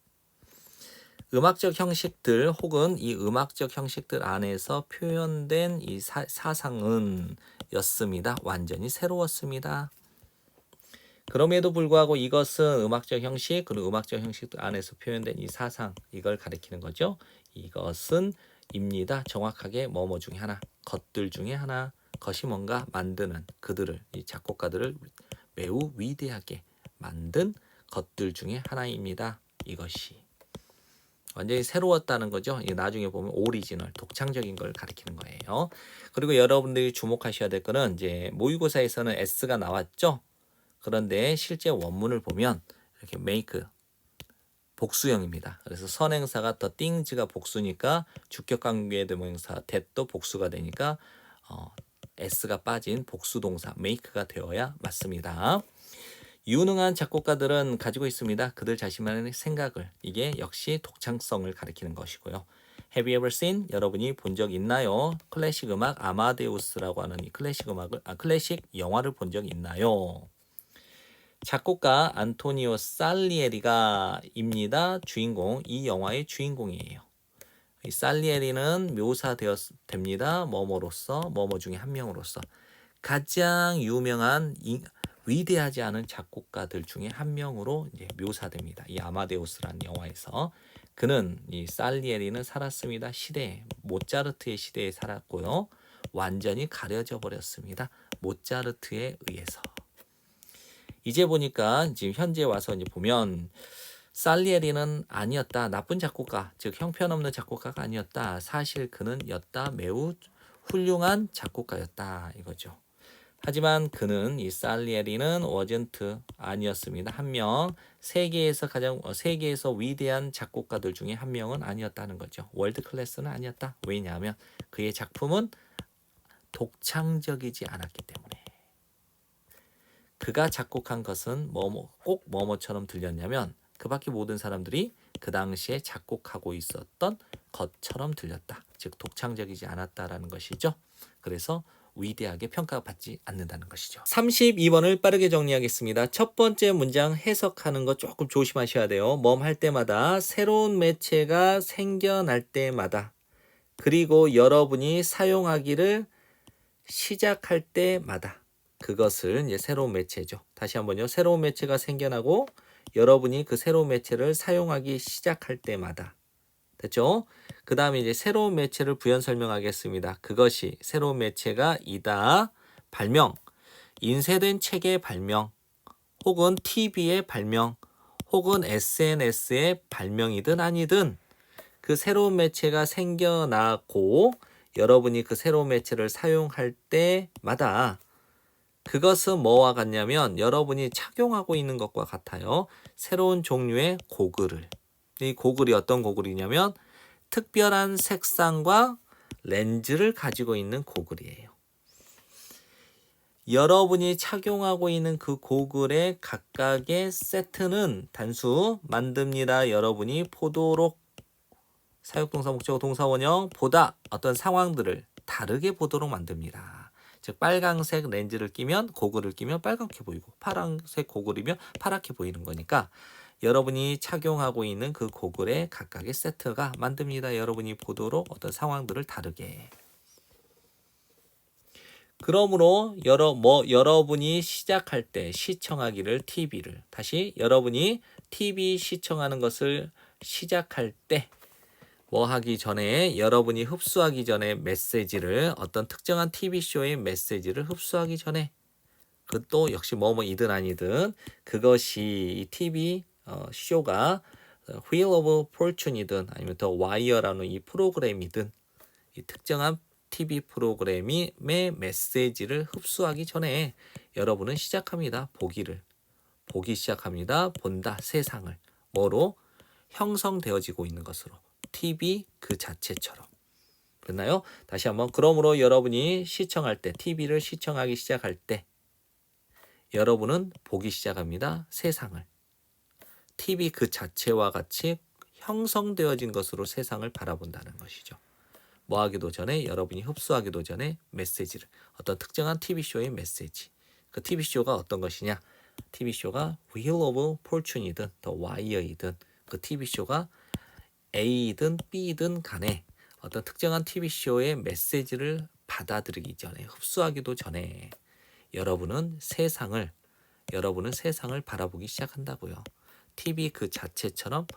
음악적 형식들 혹은 이 음악적 형식들 안에서 표현된 이 사상은 였습니다. 완전히 새로웠습니다. 그럼에도 불구하고 이것은 음악적 형식, 그리고 음악적 형식들 안에서 표현된 이 사상, 이걸 가리키는 거죠. 이것은 입니다. 정확하게 뭐뭐 중에 하나, 것들 중에 하나, 것이 뭔가 만드는 그들을, 이 작곡가들을 매우 위대하게 만든 것들 중에 하나입니다. 이것이 완전히 새로웠다는 거죠. 나중에 보면 오리지널, 독창적인 걸 가리키는 거예요. 그리고 여러분들이 주목하셔야 될 거는 이제 모의고사에서는 S가 나왔죠. 그런데 실제 원문을 보면 이렇게 make 복수형입니다. 그래서 선행사가 더 things가 복수니까 주격관계 대명사 that도 복수가 되니까 S가 빠진 복수동사 make가 되어야 맞습니다. 유능한 작곡가들은 가지고 있습니다. 그들 자신만의 생각을. 이게 역시 독창성을 가리키는 것이고요. Have you ever seen? 여러분이 본 적 있나요? 클래식 음악 아마데우스라고 하는 이 클래식 클래식 영화를 본 적 있나요? 작곡가 안토니오 살리에리가 입니다. 주인공, 이 영화의 주인공이에요. 이 살리에리는 됩니다. 뭐뭐로서, 뭐뭐 중에 한 명으로서. 가장 유명한 위대하지 않은 작곡가들 중에 한 명으로 이제 묘사됩니다. 이 아마데우스라는 영화에서. 그는, 이 살리에리는 살았습니다. 모차르트의 시대에 살았고요. 완전히 가려져 버렸습니다. 모차르트에 의해서. 이제 보니까 지금 현재 와서 이제 보면 살리에리는 아니었다. 나쁜 작곡가, 즉 형편없는 작곡가가 아니었다. 사실 그는 매우 훌륭한 작곡가였다 이거죠. 하지만 그는, 이 살리에리는 wasn't, 아니었습니다. 한 명, 세계에서 위대한 작곡가들 중에 한 명은 아니었다는 거죠. 월드 클래스는 아니었다. 왜냐하면 그의 작품은 독창적이지 않았기 때문에. 그가 작곡한 것은 꼭 뭐뭐처럼 들렸냐면 그 밖에 모든 사람들이 그 당시에 작곡하고 있었던 것처럼 들렸다. 즉 독창적이지 않았다라는 것이죠. 그래서 위대하게 평가받지 않는다는 것이죠. 32번을 빠르게 정리하겠습니다. 첫 번째 문장 해석하는 거 조금 조심하셔야 돼요. 할 때마다, 새로운 매체가 생겨날 때마다, 그리고 여러분이 사용하기를 시작할 때마다. 그것을 이제 새로운 매체죠. 다시 한번요. 새로운 매체가 생겨나고 여러분이 그 새로운 매체를 사용하기 시작할 때마다. 됐죠? 그 다음에 이제 새로운 매체를 부연 설명하겠습니다. 그것이 새로운 매체가 이다. 발명, 인쇄된 책의 발명, 혹은 TV의 발명, 혹은 SNS의 발명이든 아니든 그 새로운 매체가 생겨나고 여러분이 그 새로운 매체를 사용할 때마다 그것은 뭐와 같냐면 여러분이 착용하고 있는 것과 같아요. 새로운 종류의 고글을. 이 고글이 어떤 고글이냐면 특별한 색상과 렌즈를 가지고 있는 고글이에요. 여러분이 착용하고 있는 그 고글의 각각의 세트는 단수 만듭니다. 여러분이 보도록, 사역동사 목적어 동사 원형, 보다, 어떤 상황들을 다르게 보도록 만듭니다. 즉 빨강색 렌즈를 끼면, 고글을 끼면 빨갛게 보이고 파란색 고글이면 파랗게 보이는 거니까 여러분이 착용하고 있는 그 고글의 각각의 세트가 만듭니다. 여러분이 보도록 어떤 상황들을 다르게. 그러므로 여러분이 시작할 때 시청하기를, TV를, 다시 여러분이 TV 시청하는 것을 시작할 때, 뭐 하기 전에, 여러분이 흡수하기 전에 메시지를, 어떤 특정한 TV쇼의 메시지를 흡수하기 전에, 그것도 역시 뭐뭐이든 아니든 그것이 이 TV 쇼가 Wheel of Fortune이든 아니면 더 와이어라는 이 프로그램이든 이 특정한 TV 프로그램의 메시지를 흡수하기 전에 여러분은 시작합니다. 보기 시작합니다. 본다, 세상을. 뭐로? 형성되어지고 있는 것으로. TV 그 자체처럼. 됐나요? 다시 한번. 그러므로 여러분이 시청할 때, TV를 시청하기 시작할 때 여러분은 보기 시작합니다. 세상을. TV 그 자체와 같이 형성되어진 것으로 세상을 바라본다는 것이죠. 뭐 하기도 전에, 여러분이 흡수하기도 전에 메시지를, 어떤 특정한 TV쇼의 메시지. 그 TV쇼가 어떤 것이냐? TV쇼가 Wheel of Fortune이든 더 와이어이든 그 TV쇼가 A든 B든 간에 어떤 특정한 TV쇼의 메시지를 받아들이기 전에, 흡수하기도 전에 여러분은 세상을 바라보기 시작한다고요. TV 그 자체처럼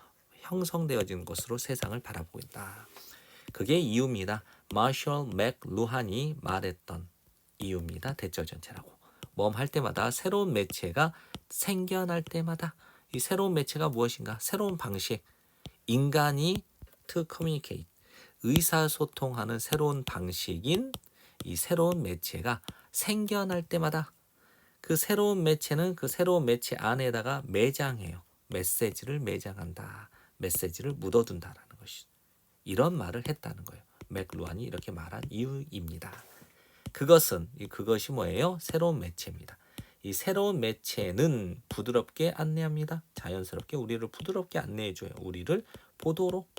형성되어진 것으로 세상을 바라보고 있다. 그게 이유입니다. 마셜 맥루한이 말했던 이유입니다. 대절 전체라고. 할 때마다, 새로운 매체가 생겨날 때마다, 이 새로운 매체가 무엇인가? 새로운 방식. 인간이 to communicate, 의사소통하는 새로운 방식인 이 새로운 매체가 생겨날 때마다 그 새로운 매체는 그 새로운 매체 안에다가 매장해요. 메시지를 매장한다. 메시지를 묻어둔다라는 것이. 이런 말을 했다는 거예요. 맥루한이 이렇게 말한 이유입니다. 그것이 뭐예요? 새로운 매체입니다. 이 새로운 매체는 부드럽게 안내합니다. 자연스럽게 우리를 부드럽게 안내해줘요. 우리를 보도록,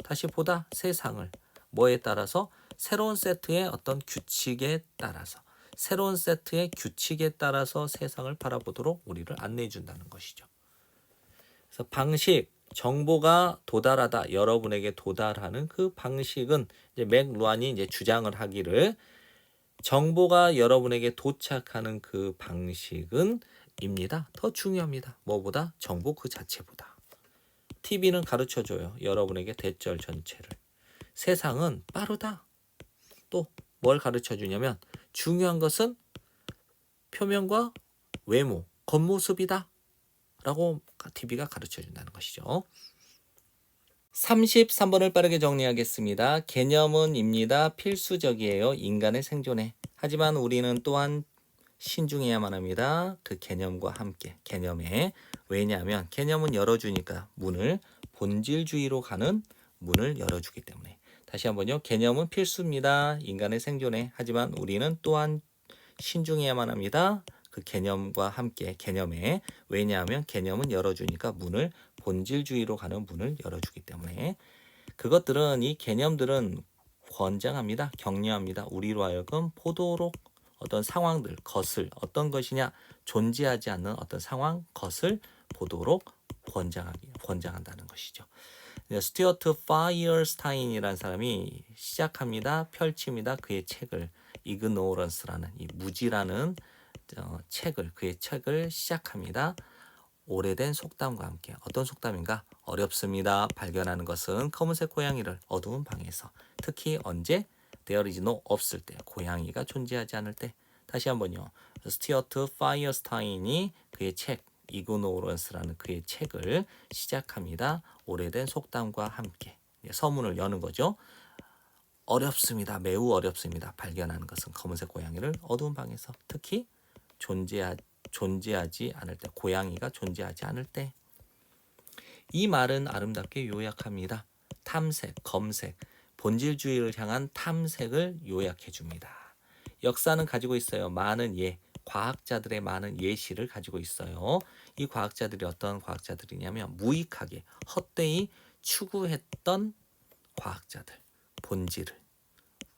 다시 보다 세상을 뭐에 따라서 새로운 세트의 어떤 규칙에 따라서 새로운 세트의 규칙에 따라서 세상을 바라보도록 우리를 안내해 준다는 것이죠. 그래서 방식, 정보가 도달하다, 여러분에게 도달하는 그 방식은 이제 맥루한이 이제 주장을 하기를 정보가 여러분에게 도착하는 그 방식은 입니다. 더 중요합니다. 뭐보다? 정보 그 자체보다. TV는 가르쳐줘요. 여러분에게 대절 전체를. 세상은 빠르다. 또 뭘 가르쳐주냐면 중요한 것은 표면과 외모, 겉모습이다. 라고 TV가 가르쳐준다는 것이죠. 33번을 빠르게 정리하겠습니다. 개념은입니다. 필수적이에요. 인간의 생존에. 하지만 우리는 또한 신중해야만 합니다. 그 개념과 함께 개념에. 왜냐하면 개념은 열어주니까 문을 본질주의로 가는 문을 열어주기 때문에. 다시 한번요. 개념은 필수입니다. 인간의 생존에. 하지만 우리는 또한 신중해야만 합니다. 그 개념과 함께 개념에. 왜냐하면 개념은 열어주니까 문을 본질주의로 가는 문을 열어주기 때문에 그것들은 이 개념들은 권장합니다. 격려합니다. 우리로 하여금 보도록 어떤 상황들, 것을 어떤 것이냐 존재하지 않는 어떤 상황, 것을 보도록 권장한다는 것이죠. 스튜어트 파이어스타인이라는 사람이 시작합니다. 펼칩니다. 그의 책을 이그노런스라는 이 무지라는 책을 그의 책을 시작합니다. 오래된 속담과 함께 어떤 속담인가? 어렵습니다. 발견하는 것은 검은색 고양이를 어두운 방에서 특히 언제? There is no 없을 때 고양이가 존재하지 않을 때 다시 한번요. 스튜어트 파이어스타인이 그의 책 이그노런스라는 그의 책을 시작합니다. 오래된 속담과 함께 서문을 여는 거죠. 어렵습니다. 매우 어렵습니다. 발견하는 것은 검은색 고양이를 어두운 방에서 특히 존재하지 않을 때 고양이가 존재하지 않을 때 이 말은 아름답게 요약합니다. 탐색, 검색, 본질주의를 향한 탐색을 요약해 줍니다. 역사는 가지고 있어요. 많은 과학자들의 많은 예시를 가지고 있어요. 이 과학자들이 어떤 과학자들이냐면 무익하게 헛되이 추구했던 과학자들, 본질을.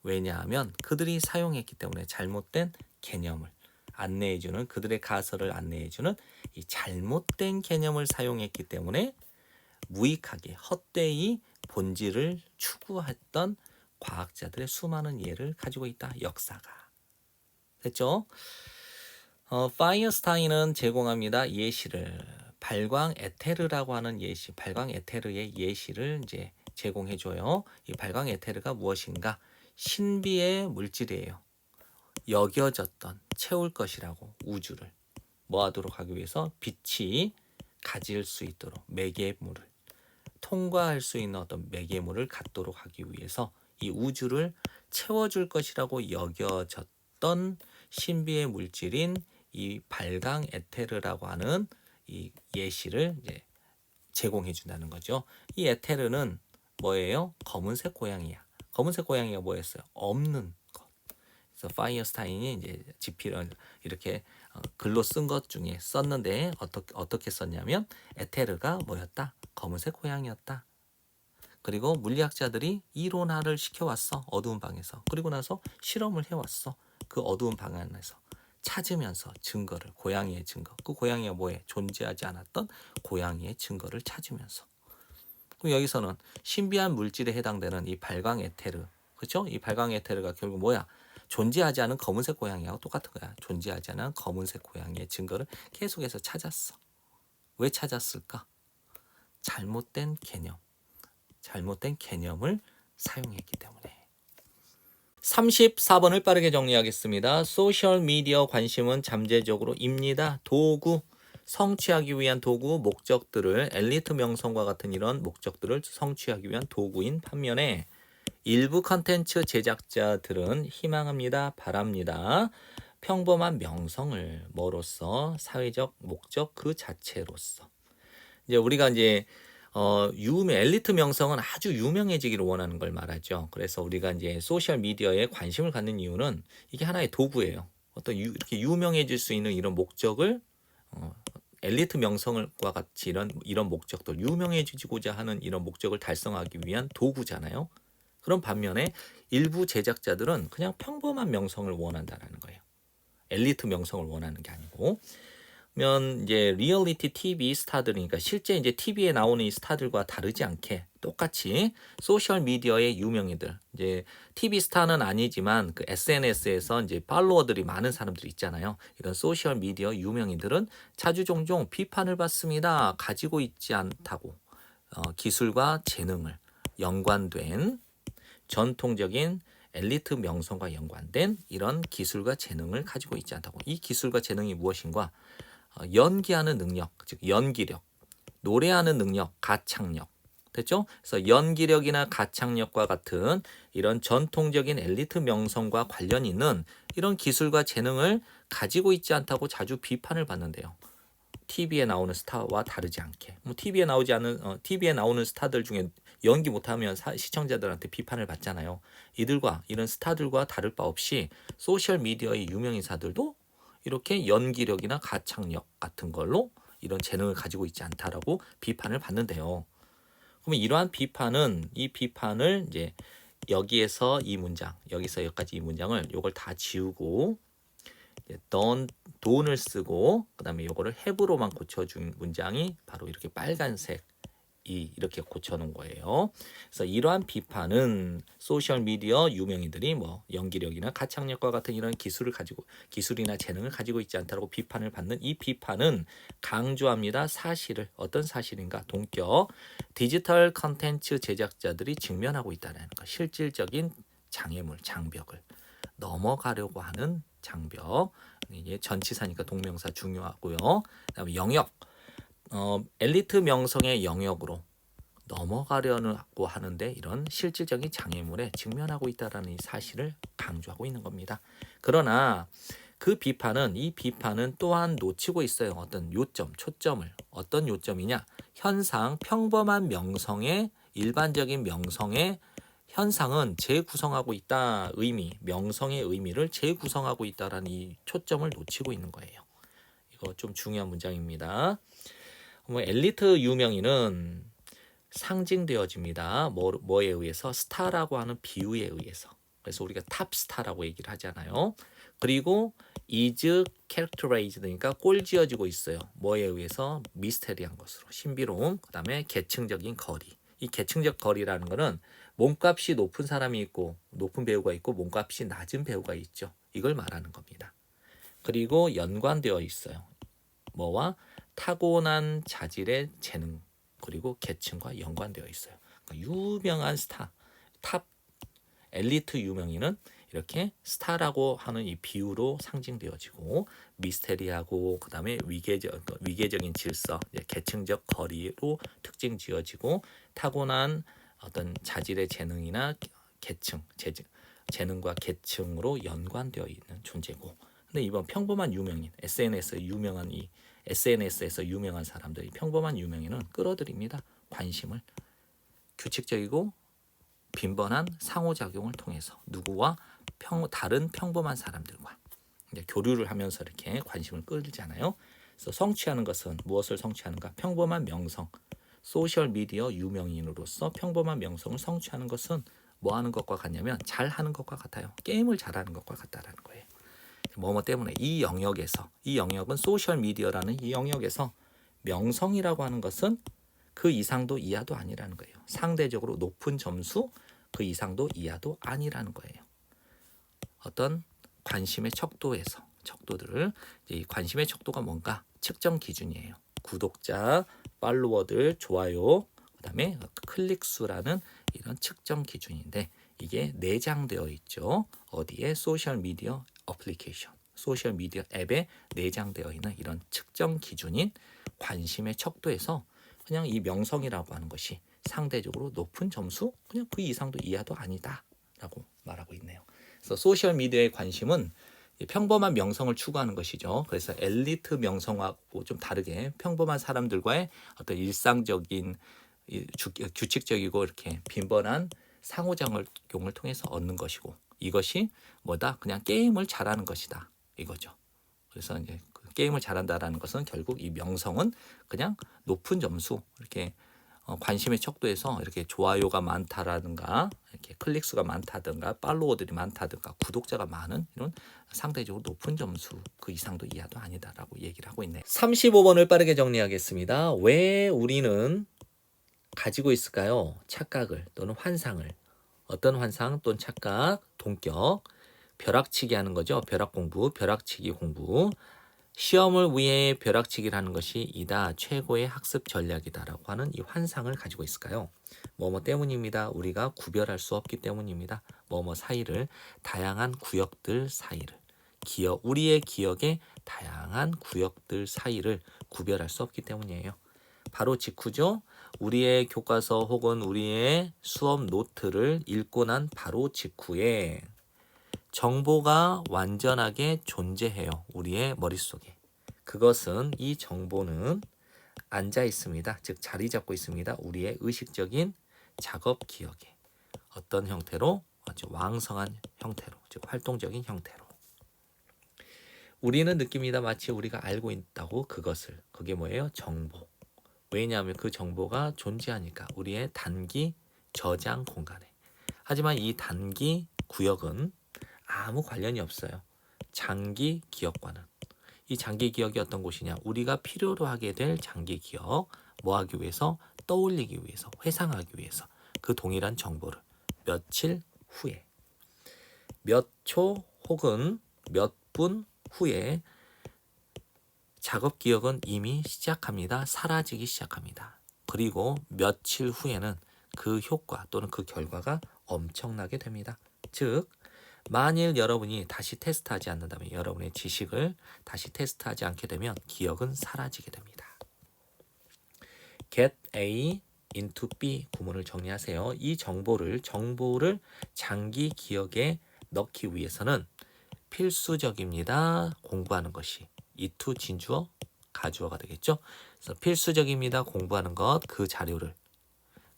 왜냐하면 그들이 사용했기 때문에 잘못된 개념을 안내해주는 그들의 가설을 안내해주는 이 잘못된 개념을 사용했기 때문에 무익하게 헛되이 본질을 추구했던 과학자들의 수많은 예를 가지고 있다. 역사가. 됐죠? 파이어스타인은 제공합니다. 예시를. 발광 에테르라고 하는 예시, 발광 에테르의 예시를 이제 제공해줘요. 이 발광 에테르가 무엇인가? 신비의 물질이에요. 여겨졌던 채울 것이라고 우주를 뭐하도록 하기 위해서 빛이 가질 수 있도록 매개물을 통과할 수 있는 어떤 매개물을 갖도록 하기 위해서 이 우주를 채워줄 것이라고 여겨졌던 신비의 물질인 이 발광 에테르라고 하는 이 예시를 이제 제공해 준다는 거죠. 이 에테르는 뭐예요? 검은색 고양이야. 검은색 고양이가 뭐였어요? 없는 것. 그래서 파이어스타인이 이제 지필을 이렇게 글로 쓴 것 중에 썼는데 어떻게 썼냐면 에테르가 뭐였다? 검은색 고양이였다. 그리고 물리학자들이 이론화를 시켜왔어. 어두운 방에서. 그리고 나서 실험을 해왔어. 그 어두운 방 안에서. 찾으면서 증거를, 고양이의 증거. 그 고양이가 뭐해? 존재하지 않았던 고양이의 증거를 찾으면서. 그럼 여기서는 신비한 물질에 해당되는 이 발광 에테르. 그렇죠? 이 발광 에테르가 결국 뭐야? 존재하지 않은 검은색 고양이하고 똑같은 거야. 존재하지 않은 검은색 고양이의 증거를 계속해서 찾았어. 왜 찾았을까? 잘못된 개념을 사용했기 때문에. 34번을 빠르게 정리하겠습니다. 소셜미디어 관심은 잠재적으로입니다. 도구, 성취하기 위한 도구, 목적들을 엘리트 명성과 같은 이런 목적들을 성취하기 위한 도구인 반면에 일부 컨텐츠 제작자들은 희망합니다. 바랍니다. 평범한 명성을 뭐로써 사회적 목적 그 자체로서 이제 우리가 이제 엘리트 명성은 아주 유명해지기를 원하는 걸 말하죠. 그래서 우리가 이제 소셜 미디어에 관심을 갖는 이유는 이게 하나의 도구예요. 어떤 이렇게 유명해질 수 있는 이런 목적을 엘리트 명성과 같이 이런 목적들, 유명해지고자 하는 이런 목적을 달성하기 위한 도구잖아요. 그런 반면에 일부 제작자들은 그냥 평범한 명성을 원한다라는 거예요. 엘리트 명성을 원하는 게 아니고. 면 이제 리얼리티 TV 스타들이니까 실제 이제 TV에 나오는 이 스타들과 다르지 않게 똑같이 소셜 미디어의 유명인들, 이제 TV 스타는 아니지만 그 SNS에서 이제 팔로워들이 많은 사람들이 있잖아요. 이런 소셜 미디어 유명인들은 자주 종종 비판을 받습니다. 가지고 있지 않다고 기술과 재능을 연관된 전통적인 엘리트 명성과 연관된 이런 기술과 재능을 가지고 있지 않다고. 이 기술과 재능이 무엇인가? 연기하는 능력, 즉 연기력, 노래하는 능력, 가창력. 됐죠? 그래서 연기력이나 가창력과 같은 이런 전통적인 엘리트 명성과 관련 있는 이런 기술과 재능을 가지고 있지 않다고 자주 비판을 받는데요. TV에 나오는 스타와 다르지 않게. 뭐 TV에 나오는 스타들 중에 연기 못하면 시청자들한테 비판을 받잖아요. 이런 스타들과 다를 바 없이 소셜 미디어의 유명인사들도 이렇게 연기력이나 가창력 같은 걸로 이런 재능을 가지고 있지 않다라고 비판을 받는데요. 그러면 이 비판을 이제 여기서 여기까지 이 문장을 요걸 다 지우고 돈을 쓰고 그다음에 요거를 have로만 고쳐준 문장이 바로 이렇게 빨간색 이렇게 고쳐놓은 거예요. 그래서 이러한 비판은 소셜 미디어 유명인들이 뭐 연기력이나 가창력과 같은 이런 기술이나 재능을 가지고 있지 않다고 비판을 받는 이 비판은 강조합니다. 사실을 어떤 사실인가? 동격 디지털 컨텐츠 제작자들이 직면하고 있다는 것. 실질적인 장벽을 넘어가려고 하는 장벽. 이게 전치사니까 동명사 중요하고요. 그다음에 영역. 엘리트 명성의 영역으로 넘어가려고 하는데 이런 실질적인 장애물에 직면하고 있다는 이 사실을 강조하고 있는 겁니다. 그러나 이 비판은 또한 놓치고 있어요. 어떤 초점을. 어떤 요점이냐? 평범한 일반적인 명성의 현상은 재구성하고 있다. 명성의 의미를 재구성하고 있다라는 이 초점을 놓치고 있는 거예요. 이거 좀 중요한 문장입니다. 엘리트 유명인은 상징되어집니다. 뭐에 의해서? 스타라고 하는 비유에 의해서. 그래서 우리가 탑스타라고 얘기를 하잖아요. 그리고 is characterized, 그러니까 꼴지어지고 있어요. 뭐에 의해서? 미스테리한 것으로, 신비로움, 그 다음에 계층적인 거리. 이 계층적 거리라는 거는 몸값이 높은 사람이 있고 높은 배우가 있고 몸값이 낮은 배우가 있죠. 이걸 말하는 겁니다. 그리고 연관되어 있어요. 뭐와? 타고난 자질의 재능 그리고 계층과 연관되어 있어요. 그러니까 유명한 스타, 탑 엘리트 유명인은 이렇게 스타라고 하는 이 비유로 상징되어지고 미스테리하고 그다음에 위계적인 질서, 계층적 거리로 특징 지어지고 타고난 어떤 자질의 재능이나 재능과 계층으로 연관되어 있는 존재고. 근데 이번 평범한 유명인, SNS에서 유명한 사람들이 평범한 유명인은 끌어들입니다. 관심을. 규칙적이고 빈번한 상호작용을 통해서 누구와 다른 평범한 사람들과 이제 교류를 하면서 이렇게 관심을 끌잖아요. 그래서 성취하는 것은 무엇을 성취하는가? 평범한 명성. 소셜 미디어 유명인으로서 평범한 명성을 성취하는 것은 뭐 하는 것과 같냐면 잘하는 것과 같아요. 게임을 잘하는 것과 같다라는 거예요. 뭐뭐 때문에 이 영역은 소셜 미디어라는 이 영역에서 명성이라고 하는 것은 그 이상도 이하도 아니라는 거예요. 상대적으로 높은 점수 그 이상도 이하도 아니라는 거예요. 어떤 관심의 척도들을 이 관심의 척도가 뭔가 측정 기준이에요. 구독자, 팔로워들, 좋아요, 그다음에 클릭 수라는 이런 측정 기준인데 이게 내장되어 있죠. 어디에? 소셜 미디어 어플리케이션, 소셜 미디어 앱에 내장되어 있는 이런 측정 기준인 관심의 척도에서 그냥 이 명성이라고 하는 것이 상대적으로 높은 점수, 그냥 그 이상도 이하도 아니다라고 말하고 있네요. 그래서 소셜 미디어의 관심은 평범한 명성을 추구하는 것이죠. 그래서 엘리트 명성하고 좀 다르게 평범한 사람들과의 어떤 일상적인 규칙적이고 이렇게 빈번한 상호작용을 통해서 얻는 것이고 이것이 뭐다? 그냥 게임을 잘하는 것이다. 이거죠. 그래서 이제 그 게임을 잘한다라는 것은 결국 이 명성은 그냥 높은 점수, 이렇게 관심의 척도에서 이렇게 좋아요가 많다라든가 이렇게 클릭수가 많다든가 팔로워들이 많다든가 구독자가 많은 이런 상대적으로 높은 점수, 그 이상도 이하도 아니다라고 얘기를 하고 있네요. 35번을 빠르게 정리하겠습니다. 왜 우리는 가지고 있을까요? 착각을 또는 환상을. 어떤 환상 또는 착각, 동격, 벼락치기 하는 거죠. 벼락 공부, 벼락치기 공부. 시험을 위해 벼락치기를 하는 것이 이다 최고의 학습 전략이다라고 하는 이 환상을 가지고 있을까요? 뭐뭐 때문입니다. 우리가 구별할 수 없기 때문입니다. 뭐뭐 사이를, 다양한 구역들 사이를, 우리의 기억의 다양한 구역들 사이를 구별할 수 없기 때문이에요. 바로 직후죠. 우리의 교과서 혹은 우리의 수업 노트를 읽고 난 바로 직후에 정보가 완전하게 존재해요. 우리의 머릿속에. 그것은, 이 정보는 앉아 있습니다. 즉 자리 잡고 있습니다. 우리의 의식적인 작업 기억에. 어떤 형태로? 아주 왕성한 형태로, 즉 활동적인 형태로. 우리는 느낍니다. 마치 우리가 알고 있다고. 그것을. 그게 뭐예요? 정보. 왜냐하면 그 정보가 존재하니까, 우리의 단기 저장 공간에. 하지만 이 단기 구역은 아무 관련이 없어요. 장기 기억과는. 이 장기 기억이 어떤 곳이냐? 우리가 필요로 하게 될 장기 기억. 뭐 하기 위해서? 떠올리기 위해서, 회상하기 위해서. 그 동일한 정보를 며칠 후에, 몇 초 혹은 몇 분 후에 작업 기억은 이미 시작합니다. 사라지기 시작합니다. 그리고 며칠 후에는 그 효과 또는 그 결과가 엄청나게 됩니다. 즉, 만일 여러분이 다시 테스트하지 않는다면, 여러분의 지식을 다시 테스트하지 않게 되면 기억은 사라지게 됩니다. Get A into B 구문을 정리하세요. 이 정보를 장기 기억에 넣기 위해서는 필수적입니다. 공부하는 것이. 이투 진주어, 가주어가 되겠죠. 그래서 필수적입니다. 공부하는 것, 그 자료를.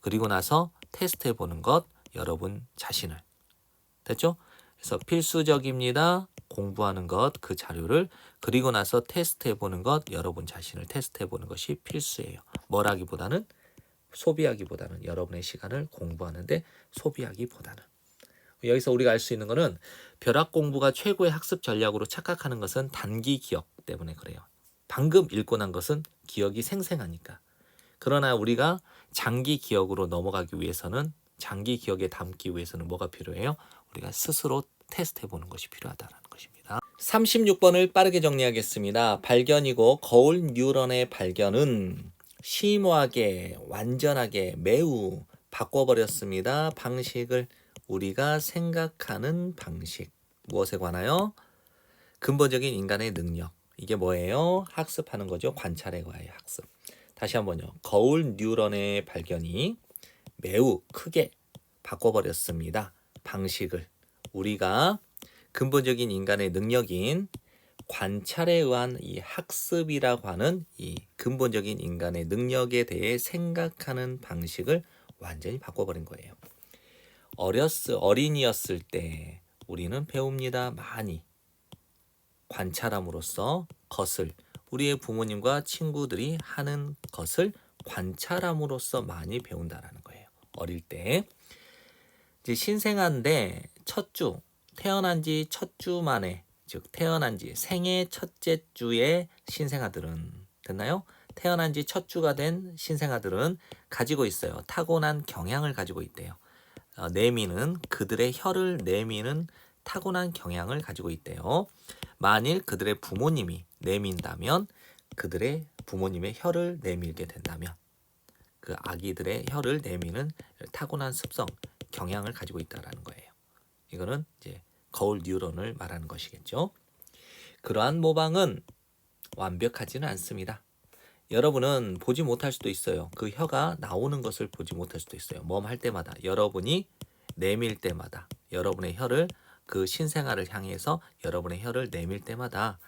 그리고 나서 테스트해 보는 것, 여러분 자신을. 됐죠? 그래서 필수적입니다. 공부하는 것, 그 자료를. 그리고 나서 테스트해 보는 것, 여러분 자신을 테스트해 보는 것이 필수예요. 뭐라기보다는, 소비하기보다는, 여러분의 시간을 공부하는데 소비하기보다는. 여기서 우리가 알 수 있는 것은 벼락 공부가 최고의 학습 전략으로 착각하는 것은 단기 기억 때문에 그래요. 방금 읽고 난 것은 기억이 생생하니까. 그러나 우리가 장기 기억으로 넘어가기 위해서는, 장기 기억에 담기 위해서는 뭐가 필요해요? 우리가 스스로 테스트해 보는 것이 필요하다는 것입니다. 36번을 빠르게 정리하겠습니다. 발견이고, 거울 뉴런의 발견은 심오하게, 완전하게, 매우 바꿔버렸습니다. 방식을. 우리가 생각하는 방식. 무엇에 관하여? 근본적인 인간의 능력. 이게 뭐예요? 학습하는 거죠. 관찰에 관하여 학습. 다시 한번요. 거울 뉴런의 발견이 매우 크게 바꿔버렸습니다. 방식을. 우리가 근본적인 인간의 능력인 관찰에 의한 이 학습이라고 하는 이 근본적인 인간의 능력에 대해 생각하는 방식을 완전히 바꿔버린 거예요. 어린이였을 때 우리는 배웁니다. 많이. 관찰함으로써 것을, 우리의 부모님과 친구들이 하는 것을 관찰함으로써 많이 배운다라는 거예요. 어릴 때. 이제 신생아인데 첫 주, 태어난 지 첫 주 만에, 즉 태어난 지 생애 첫째 주의 신생아들은, 됐나요? 태어난 지 첫 주가 된 신생아들은 가지고 있어요. 타고난 경향을 가지고 있대요. 그들의 혀를 내미는 타고난 경향을 가지고 있대요. 만일 그들의 부모님이 내민다면, 그들의 부모님의 혀를 내밀게 된다면, 그 아기들의 혀를 내미는 타고난 습성, 경향을 가지고 있다라는 거예요. 이거는 이제 거울 뉴런을 말하는 것이겠죠. 그러한 모방은 완벽하지는 않습니다. 여러분은 보지 못할 수도 있어요. 그 혀가 나오는 것을 보지 못할 수도 있어요. 할 때마다, 여러분이 내밀 때마다, 여러분의 혀를, 그 신생아를 향해서 여러분의 혀를 내밀 때마다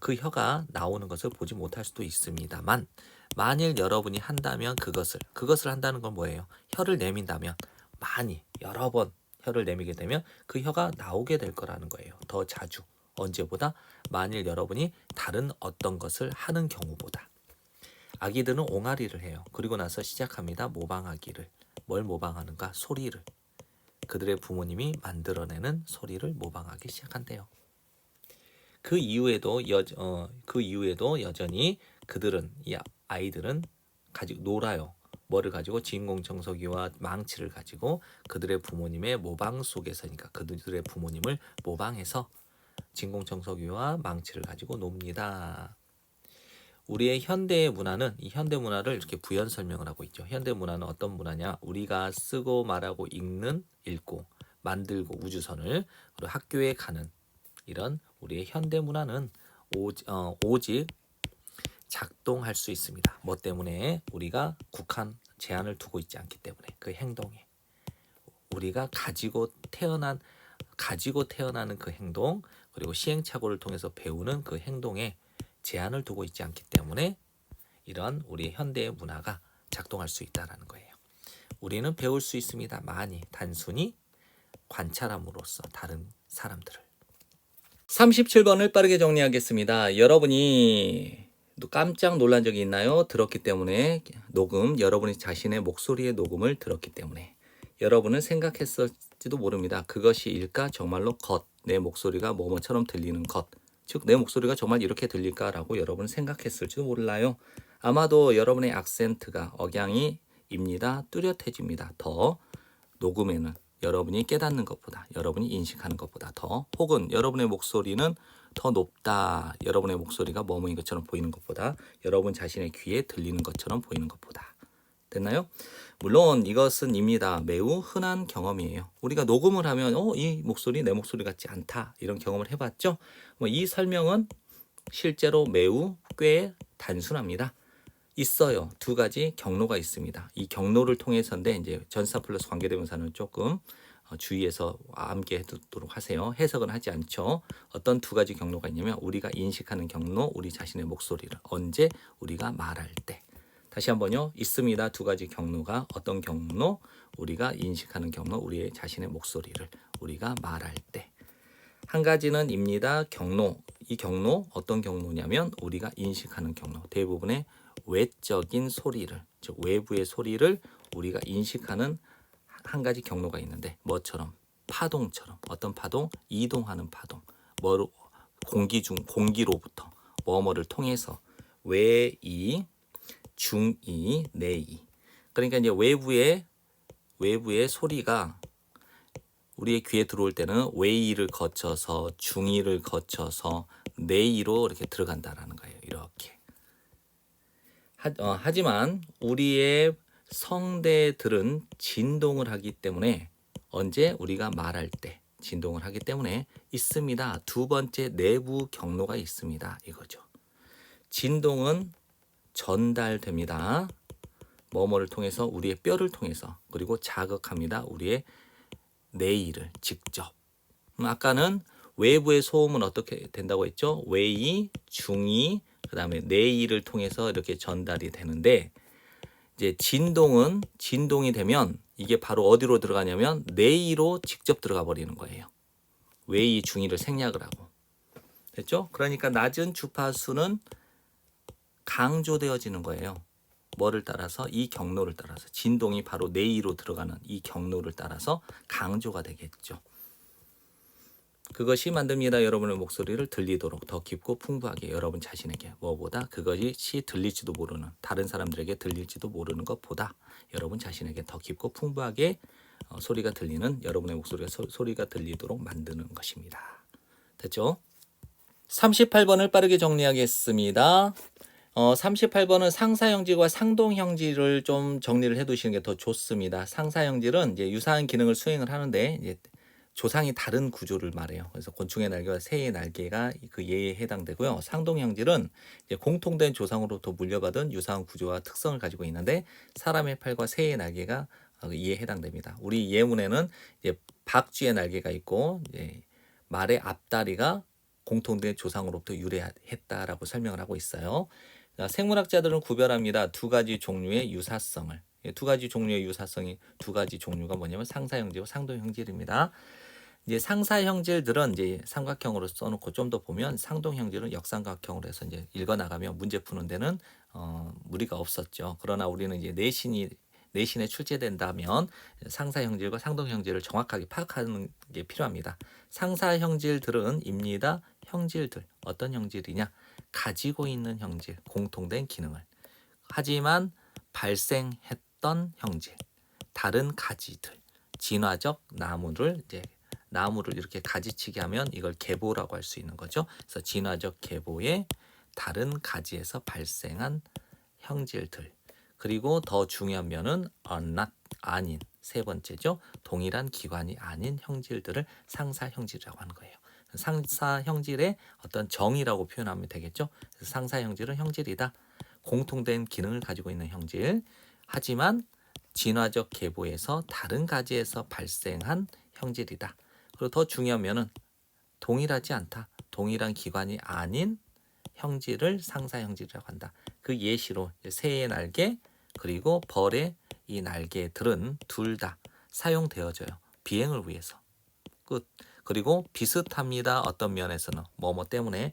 그 혀가 나오는 것을 보지 못할 수도 있습니다만, 만일 여러분이 한다면, 그것을 한다는 건 뭐예요? 혀를 내민다면, 많이 여러 번 혀를 내밀게 되면 그 혀가 나오게 될 거라는 거예요. 더 자주. 언제보다? 만일 여러분이 다른 어떤 것을 하는 경우보다. 아기들은 옹알이를 해요. 그리고 나서 시작합니다. 모방하기를. 뭘 모방하는가? 소리를. 그들의 부모님이 만들어내는 소리를 모방하기 시작한대요. 그 이후에도 여전히 그들은, 이 아이들은 가지고 놀아요. 뭐를 가지고? 진공청소기와 망치를 가지고 그들의 부모님의 모방 속에서니까 그들의 부모님을 모방해서 진공청소기와 망치를 가지고 놉니다. 우리의 현대의 문화는, 이 현대 문화를 이렇게 부연 설명을 하고 있죠. 현대 문화는 어떤 문화냐? 우리가 쓰고 말하고 읽고 만들고 우주선을, 그리고 학교에 가는 이런 우리의 현대 문화는 오직 작동할 수 있습니다. 뭐 때문에? 우리가 제한을 두고 있지 않기 때문에. 그 행동에 우리가 가지고 태어나는 그 행동, 그리고 시행착오를 통해서 배우는 그 행동에 제한을 두고 있지 않기 때문에 이런 우리의 현대의 문화가 작동할 수 있다는 거예요. 우리는 배울 수 있습니다. 많이. 단순히 관찰함으로써 다른 사람들을. 37번을 빠르게 정리하겠습니다. 여러분이 깜짝 놀란 적이 있나요? 들었기 때문에 여러분이 자신의 목소리의 녹음을 들었기 때문에. 여러분은 생각했을지도 모릅니다. 그것이 정말로 내 목소리가 뭐뭐처럼 들리는 것. 즉 내 목소리가 정말 이렇게 들릴까라고 여러분은 생각했을지도 몰라요. 아마도 여러분의 악센트가, 억양이입니다. 뚜렷해집니다. 더 녹음에는 여러분이 깨닫는 것보다, 여러분이 인식하는 것보다 더, 혹은 여러분의 목소리는 더 높다. 여러분의 목소리가 뭐뭐인 것처럼 보이는 것보다, 여러분 자신의 귀에 들리는 것처럼 보이는 것보다. 됐나요? 물론 이것은 매우 흔한 경험이에요. 우리가 녹음을 하면 이 목소리 내 목소리 같지 않다. 이런 경험을 해봤죠? 이 설명은 실제로 꽤 단순합니다. 있어요. 두 가지 경로가 있습니다. 이 경로를 통해서인데 이제 전사 플러스 관계대명사는 조금 주의해서 암기해 두도록 하세요. 해석은 하지 않죠. 어떤 두 가지 경로가 있냐면 우리가 인식하는 경로, 우리 자신의 목소리를 언제? 우리가 말할 때. 다시 한번요. 있습니다. 두 가지 경로가. 어떤 경로? 우리가 인식하는 경로, 우리 자신의 목소리를 우리가 말할 때. 한 가지는 경로. 이 경로 어떤 경로냐면 우리가 인식하는 경로. 대부분의 외적인 소리를, 즉 외부의 소리를 우리가 인식하는 한 가지 경로가 있는데 뭐처럼? 파동처럼. 어떤 파동? 이동하는 파동. 공기로부터 뭐뭐를 통해서 외이, 중이, 내이. 그러니까 이제 외부의 소리가 우리의 귀에 들어올 때는 외이를 거쳐서 중이를 거쳐서 내이로 이렇게 들어간다라는 거예요. 이렇게. 하지만 우리의 성대들은 진동을 하기 때문에 언제? 우리가 말할 때 진동을 하기 때문에 있습니다. 두 번째 내부 경로가 있습니다. 이거죠. 진동은 전달됩니다. 뭐뭐를 통해서, 우리의 뼈를 통해서, 그리고 자극합니다. 우리의 내이를 직접. 아까는 외부의 소음은 어떻게 된다고 했죠? 외이, 중이, 그 다음에 내이를 통해서 이렇게 전달이 되는데, 이제 진동이 되면 이게 바로 어디로 들어가냐면 내이로 직접 들어가 버리는 거예요. 외이, 중이를 생략을 하고. 됐죠? 그러니까 낮은 주파수는 강조되어지는 거예요. 뭐를 따라서? 이 경로를 따라서. 진동이 바로 내이로 들어가는 이 경로를 따라서 강조가 되겠죠. 그것이 만듭니다. 여러분의 목소리를 들리도록 더 깊고 풍부하게 여러분 자신에게 뭐보다 그것이 들릴지도 모르는, 다른 사람들에게 들릴지도 모르는 것보다 여러분 자신에게 더 깊고 풍부하게 소리가 들리는, 여러분의 목소리가 소리가 들리도록 만드는 것입니다. 됐죠? 38번을 빠르게 정리하겠습니다. 38번은 상사형질과 상동형질을 좀 정리를 해두시는 게 더 좋습니다. 상사형질은 이제 유사한 기능을 수행을 하는데 이제 조상이 다른 구조를 말해요. 그래서 곤충의 날개와 새의 날개가 그 예에 해당되고요. 상동형질은 이제 공통된 조상으로부터 물려받은 유사한 구조와 특성을 가지고 있는데 사람의 팔과 새의 날개가 이에 해당됩니다. 우리 예문에는 이제 박쥐의 날개가 있고 이제 말의 앞다리가 공통된 조상으로부터 유래했다라고 설명을 하고 있어요. 생물학자들은 구별합니다. 두 가지 종류의 유사성을. 두 가지 종류의 유사성이 두 가지 종류가 뭐냐면 상사형질과 상동형질입니다. 이제 상사 형질들은 이제 삼각형으로 써놓고 좀 더 보면 상동 형질은 역삼각형으로 해서 이제 읽어 나가면 문제 푸는 데는 무리가 없었죠. 그러나 우리는 이제 내신에 출제된다면 상사 형질과 상동 형질을 정확하게 파악하는 게 필요합니다. 상사 형질들은 입니다. 형질들 어떤 형질이냐? 가지고 있는 형질, 공통된 기능을. 하지만 발생했던 형질, 다른 가지들, 진화적 나무를 이렇게 가지치기 하면 이걸 계보라고 할 수 있는 거죠. 그래서 진화적 계보의 다른 가지에서 발생한 형질들. 그리고 더 중요한 면은 not 아닌 세 번째죠. 동일한 기관이 아닌 형질들을 상사 형질이라고 하는 거예요. 상사 형질의 어떤 정의라고 표현하면 되겠죠. 그래서 상사 형질은 형질이다. 공통된 기능을 가지고 있는 형질. 하지만 진화적 계보에서 다른 가지에서 발생한 형질이다. 그리고 더 중요한 면은 동일하지 않다. 동일한 기관이 아닌 형질을 상사 형질이라고 한다. 그 예시로 새의 날개 그리고 벌의 이 날개들은 둘 다 사용되어져요. 비행을 위해서. 끝. 그리고 비슷합니다. 어떤 면에서는 뭐뭐 때문에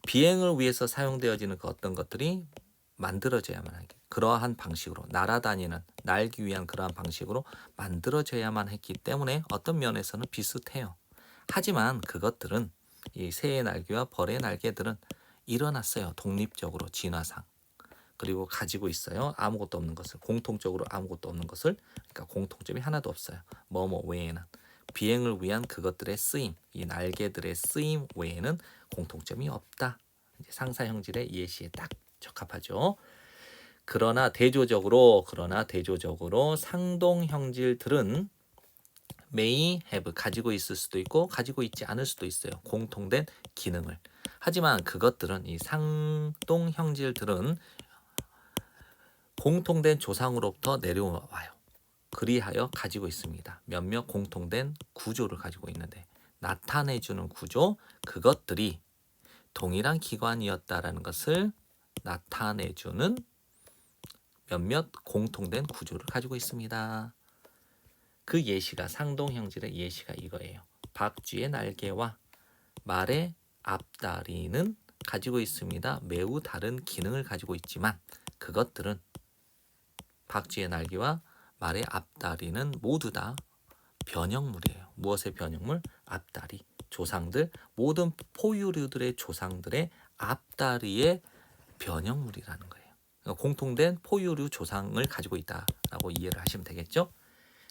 비행을 위해서 사용되어지는 그 어떤 것들이 만들어져야만 하게 그러한 방식으로 날기 위한 그러한 방식으로 만들어져야만 했기 때문에 어떤 면에서는 비슷해요. 하지만 그것들은 이 새의 날개와 벌의 날개들은 일어났어요. 독립적으로 진화상. 그리고 가지고 있어요. 아무것도 없는 것을. 공통적으로 아무것도 없는 것을. 그러니까 공통점이 하나도 없어요. 뭐뭐 외에는. 비행을 위한 그것들의 쓰임, 이 날개들의 쓰임 외에는 공통점이 없다. 이제 상사 형질의 예시에 딱 적합하죠. 그러나 대조적으로 상동 형질들은 may have 가지고 있을 수도 있고 가지고 있지 않을 수도 있어요. 공통된 기능을. 하지만 그것들은 이 상동 형질들은 공통된 조상으로부터 내려와요. 그리하여 가지고 있습니다. 몇몇 공통된 구조를 가지고 있는데 나타내주는 구조, 그것들이 동일한 기관이었다라는 것을 나타내주는 몇몇 공통된 구조를 가지고 있습니다. 그 예시가 상동 형질의 예시가 이거예요. 박쥐의 날개와 말의 앞다리는 가지고 있습니다. 매우 다른 기능을 가지고 있지만 그것들은 박쥐의 날개와 말의 앞다리는 모두 다 변형물이에요. 무엇의 변형물? 앞다리. 조상들, 모든 포유류들의 조상들의 앞다리의 변형물이라는 거예요. 그러니까 공통된 포유류 조상을 가지고 있다라고 이해를 하시면 되겠죠.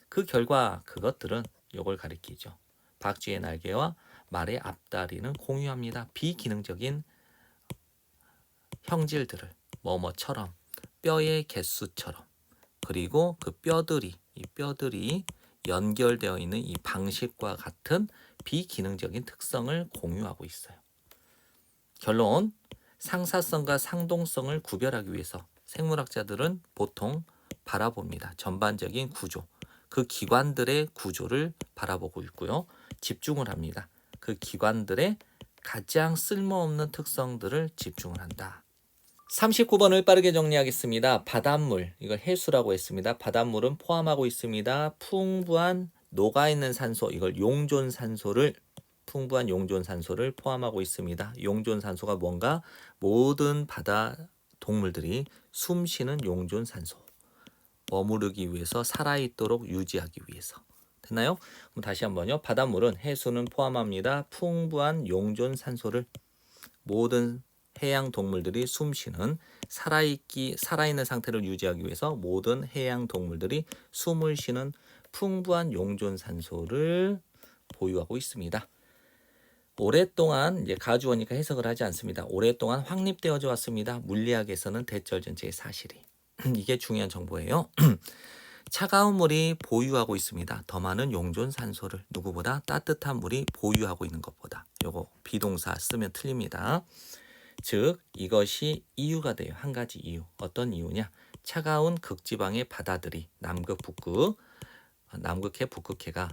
그 결과 그것들은 이걸 가리키죠. 박쥐의 날개와 말의 앞다리는 공유합니다. 비기능적인 형질들을 뭐뭐처럼 뼈의 개수처럼 그리고 그 이 뼈들이 연결되어 있는 이 방식과 같은 비기능적인 특성을 공유하고 있어요. 결론, 상사성과 상동성을 구별하기 위해서 생물학자들은 보통 바라봅니다. 전반적인 구조, 그 기관들의 구조를 바라보고 있고요. 집중을 합니다. 그 기관들의 가장 쓸모없는 특성들을 집중을 한다. 39번을 빠르게 정리하겠습니다. 바닷물, 이걸 해수라고 했습니다. 바닷물은 포함하고 있습니다. 풍부한 녹아있는 산소, 이걸 풍부한 용존산소를 포함하고 있습니다. 용존산소가 뭔가? 모든 바다 동물들이 숨쉬는 용존산소. 머무르기 위해서, 살아있도록 유지하기 위해서. 됐나요? 그럼 다시 한번요. 바닷물은 해수는 포함합니다. 풍부한 용존산소를 모든 해양 동물들이 숨쉬는 살아있는 상태를 유지하기 위해서 모든 해양 동물들이 숨을 쉬는 풍부한 용존산소를 보유하고 있습니다. 오랫동안 이제 가주어니까 해석을 하지 않습니다. 오랫동안 확립되어져 왔습니다. 물리학에서는 대절 전체의 사실이. 이게 중요한 정보예요. 차가운 물이 보유하고 있습니다. 더 많은 용존산소를 누구보다 따뜻한 물이 보유하고 있는 것보다. 요거 비동사 쓰면 틀립니다. 즉 이것이 이유가 돼요. 한 가지 이유. 어떤 이유냐? 차가운 극지방의 바다들이 남극해 북극해가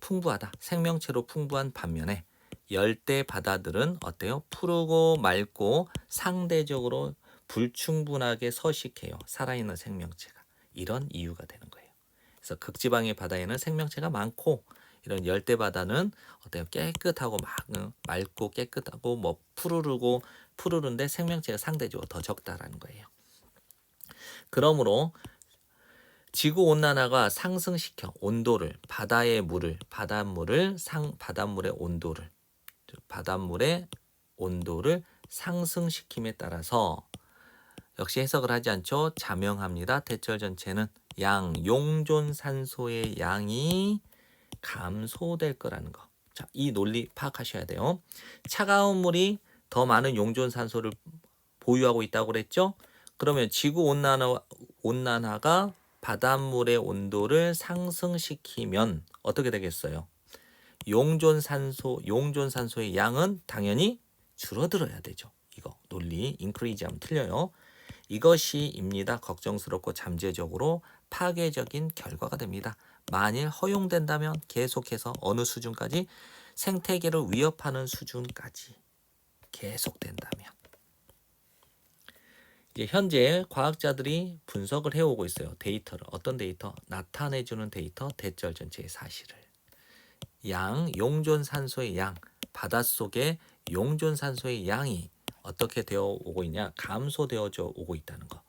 풍부하다. 생명체로 풍부한 반면에 열대 바다들은 어때요? 푸르고 맑고 상대적으로 불충분하게 서식해요. 살아있는 생명체가. 이런 이유가 되는 거예요. 그래서 극지방의 바다에는 생명체가 많고 이런 열대 바다는 어때요? 깨끗하고 맑고 깨끗하고 뭐 푸르른데 생명체가 상대적으로 더 적다라는 거예요. 그러므로 지구 온난화가 상승시켜 온도를 바닷물의 온도를 상승시킴에 따라서 역시 해석을 하지 않죠. 자명합니다. 대절 전체는 용존산소의 양이 감소될 거라는 거. 자, 이 논리 파악하셔야 돼요. 차가운 물이 더 많은 용존산소를 보유하고 있다고 그랬죠. 그러면 지구 온난화가 바닷물의 온도를 상승시키면 어떻게 되겠어요? 용존산소의 양은 당연히 줄어들어야 되죠. 이거 논리 increase 하면 틀려요. 이것이입니다. 걱정스럽고 잠재적으로 파괴적인 결과가 됩니다. 만일 허용된다면 계속해서 어느 수준까지 생태계를 위협하는 수준까지 계속된다면 이제 현재 과학자들이 분석을 해오고 있어요. 데이터를 어떤 데이터? 나타내주는 데이터 대절 전체의 사실을 용존산소의 양 바닷속의 용존산소의 양이 어떻게 되어 오고 있냐? 감소되어져 오고 있다는 거.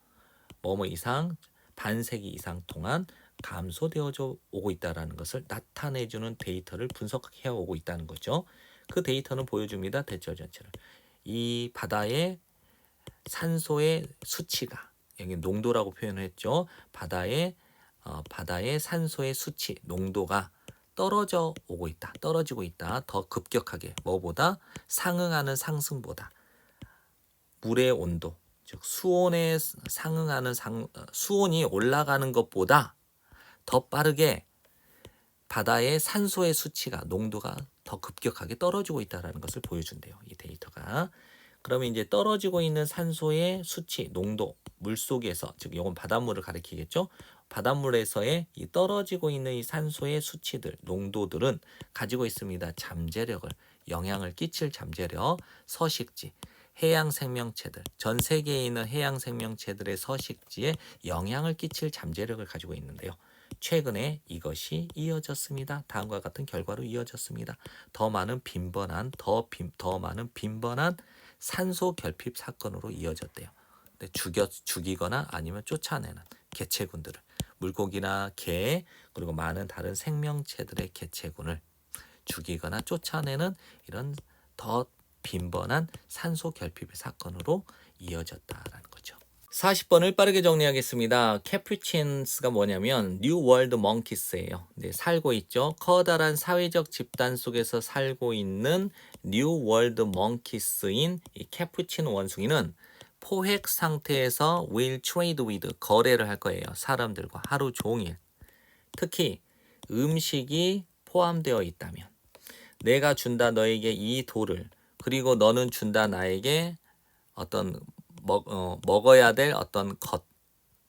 뭐뭐 이상 반세기 이상 동안 감소되어져 오고 있다는 것을 나타내주는 데이터를 분석해 오고 있다는 거죠. 그 데이터는 보여줍니다. 대절 전체를. 이 바다의 산소의 수치가 여기 농도라고 표현을 했죠. 바다의 산소의 수치, 농도가 떨어지고 있다. 더 급격하게 뭐보다 상응하는 상승보다 물의 온도, 즉 수온에 상응하는 수온이 올라가는 것보다 더 빠르게 바다의 산소의 수치가 농도가 더 급격하게 떨어지고 있다는 것을 보여준대요. 이 데이터가. 그러면 이제 떨어지고 있는 산소의 수치, 농도, 물속에서 즉 이건 바닷물을 가리키겠죠. 바닷물에서의 이 떨어지고 있는 이 산소의 수치들, 농도들은 가지고 있습니다. 잠재력을, 영향을 끼칠 잠재력, 서식지, 해양 생명체들, 전 세계에 있는 해양 생명체들의 서식지에 영향을 끼칠 잠재력을 가지고 있는데요. 최근에 이것이 이어졌습니다. 다음과 같은 결과로 이어졌습니다. 더 많은 빈번한 산소 결핍 사건으로 이어졌대요. 근데 죽이거나 아니면 쫓아내는 개체군들을 물고기나 개 그리고 많은 다른 생명체들의 개체군을 죽이거나 쫓아내는 이런 더 빈번한 산소 결핍의 사건으로 이어졌다라는 거죠. 40번을 빠르게 정리하겠습니다. 캐푸친스가 뭐냐면 뉴 월드 멍키스예요. 네, 살고 있죠. 커다란 사회적 집단 속에서 살고 있는 뉴 월드 멍키스인 이 캐푸친 원숭이는 포획 상태에서 will trade with 거래를 할 거예요. 사람들과 하루 종일. 특히 음식이 포함되어 있다면 내가 준다 너에게 이 돌을 그리고 너는 준다 나에게 어떤 먹어야 될 어떤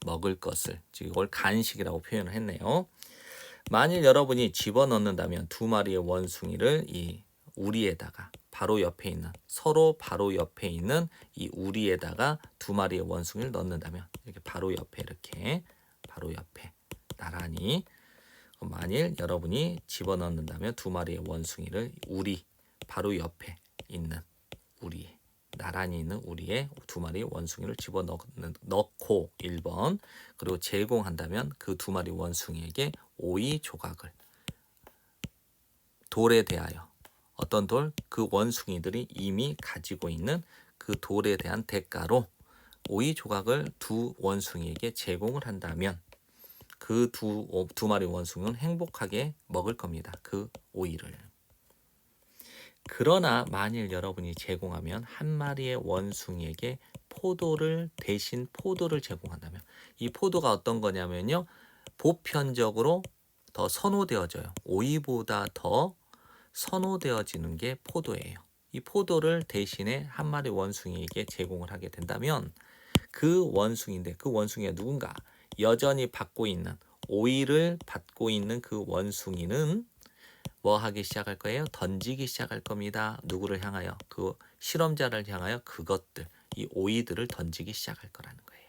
먹을 것을 이걸 간식이라고 표현을 했네요. 만일 여러분이 집어넣는다면 두 마리의 원숭이를 이 우리에다가 서로 바로 옆에 있는 이 우리에다가 두 마리의 원숭이를 넣는다면 이렇게 바로 옆에 나란히 만일 여러분이 집어넣는다면 두 마리의 원숭이를 바로 옆에 있는 나란히 있는 우리의 두 마리 원숭이를 집어넣고 1번 그리고 제공한다면 그 두 마리 원숭이에게 오이 조각을 돌에 대하여 어떤 돌? 그 원숭이들이 이미 가지고 있는 그 돌에 대한 대가로 오이 조각을 두 원숭이에게 제공을 한다면 그 두 마리 원숭이는 행복하게 먹을 겁니다. 그 오이를. 그러나 만일 여러분이 제공하면 한 마리의 원숭이에게 대신 포도를 제공한다면 이 포도가 어떤 거냐면요. 보편적으로 더 선호되어져요. 오이보다 더 선호되어지는 게 포도예요. 이 포도를 대신에 한 마리 원숭이에게 제공을 하게 된다면 그 원숭이가 누군가 여전히 오이를 받고 있는 그 원숭이는 뭐 하기 시작할 거예요? 던지기 시작할 겁니다. 누구를 향하여? 그 실험자를 향하여 이 오이들을 던지기 시작할 거라는 거예요.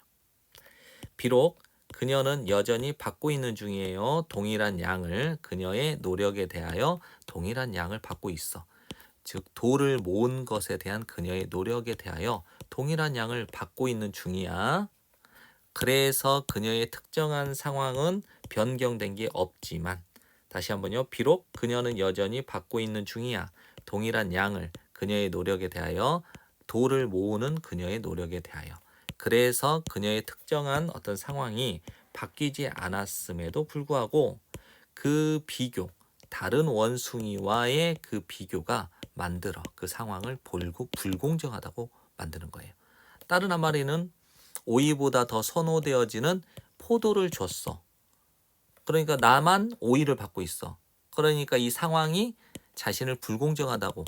비록 그녀는 여전히 받고 있는 중이에요. 동일한 양을 그녀의 노력에 대하여 동일한 양을 받고 있어. 즉 돌을 모은 것에 대한 그녀의 노력에 대하여 동일한 양을 받고 있는 중이야. 그래서 그녀의 특정한 상황은 변경된 게 없지만 다시 한번요. 비록 그녀는 여전히 받고 있는 중이야. 동일한 양을 그녀의 노력에 대하여 돌을 모으는 그녀의 노력에 대하여 그래서 그녀의 특정한 어떤 상황이 바뀌지 않았음에도 불구하고 그 비교, 다른 원숭이와의 그 비교가 만들어 그 상황을 불공정하다고 만드는 거예요. 다른 한 마리는 오이보다 더 선호되어지는 포도를 줬어. 그러니까 나만 오이를 받고 있어. 그러니까 이 상황이 자신을 불공정하다고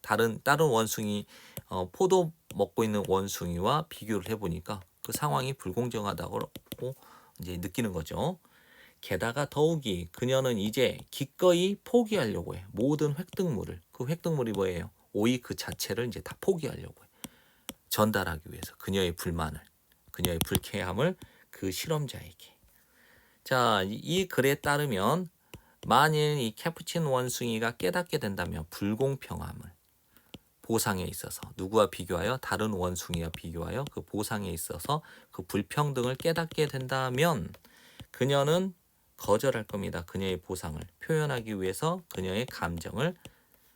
다른 원숭이 포도 먹고 있는 원숭이와 비교를 해보니까 그 상황이 불공정하다고 이제 느끼는 거죠. 게다가 더욱이 그녀는 이제 기꺼이 포기하려고 해. 모든 획득물을. 그 획득물이 뭐예요? 오이 그 자체를 이제 다 포기하려고 해. 전달하기 위해서 그녀의 불만을, 그녀의 불쾌함을 그 실험자에게. 자, 이 글에 따르면 만일 이 캐푸친 원숭이가 깨닫게 된다면 불공평함을 보상에 있어서 누구와 비교하여 다른 원숭이와 비교하여 그 보상에 있어서 그 불평등을 깨닫게 된다면 그녀는 거절할 겁니다. 그녀의 보상을 표현하기 위해서 그녀의 감정을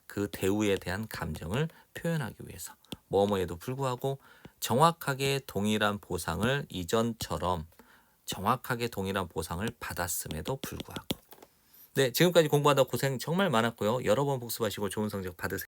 그 대우에 대한 감정을 표현하기 위해서 뭐뭐에도 불구하고 정확하게 동일한 보상을 이전처럼 정확하게 동일한 보상을 받았음에도 불구하고 네, 지금까지 공부하다 고생 정말 많았고요. 여러 번 복습하시고 좋은 성적 받으세요.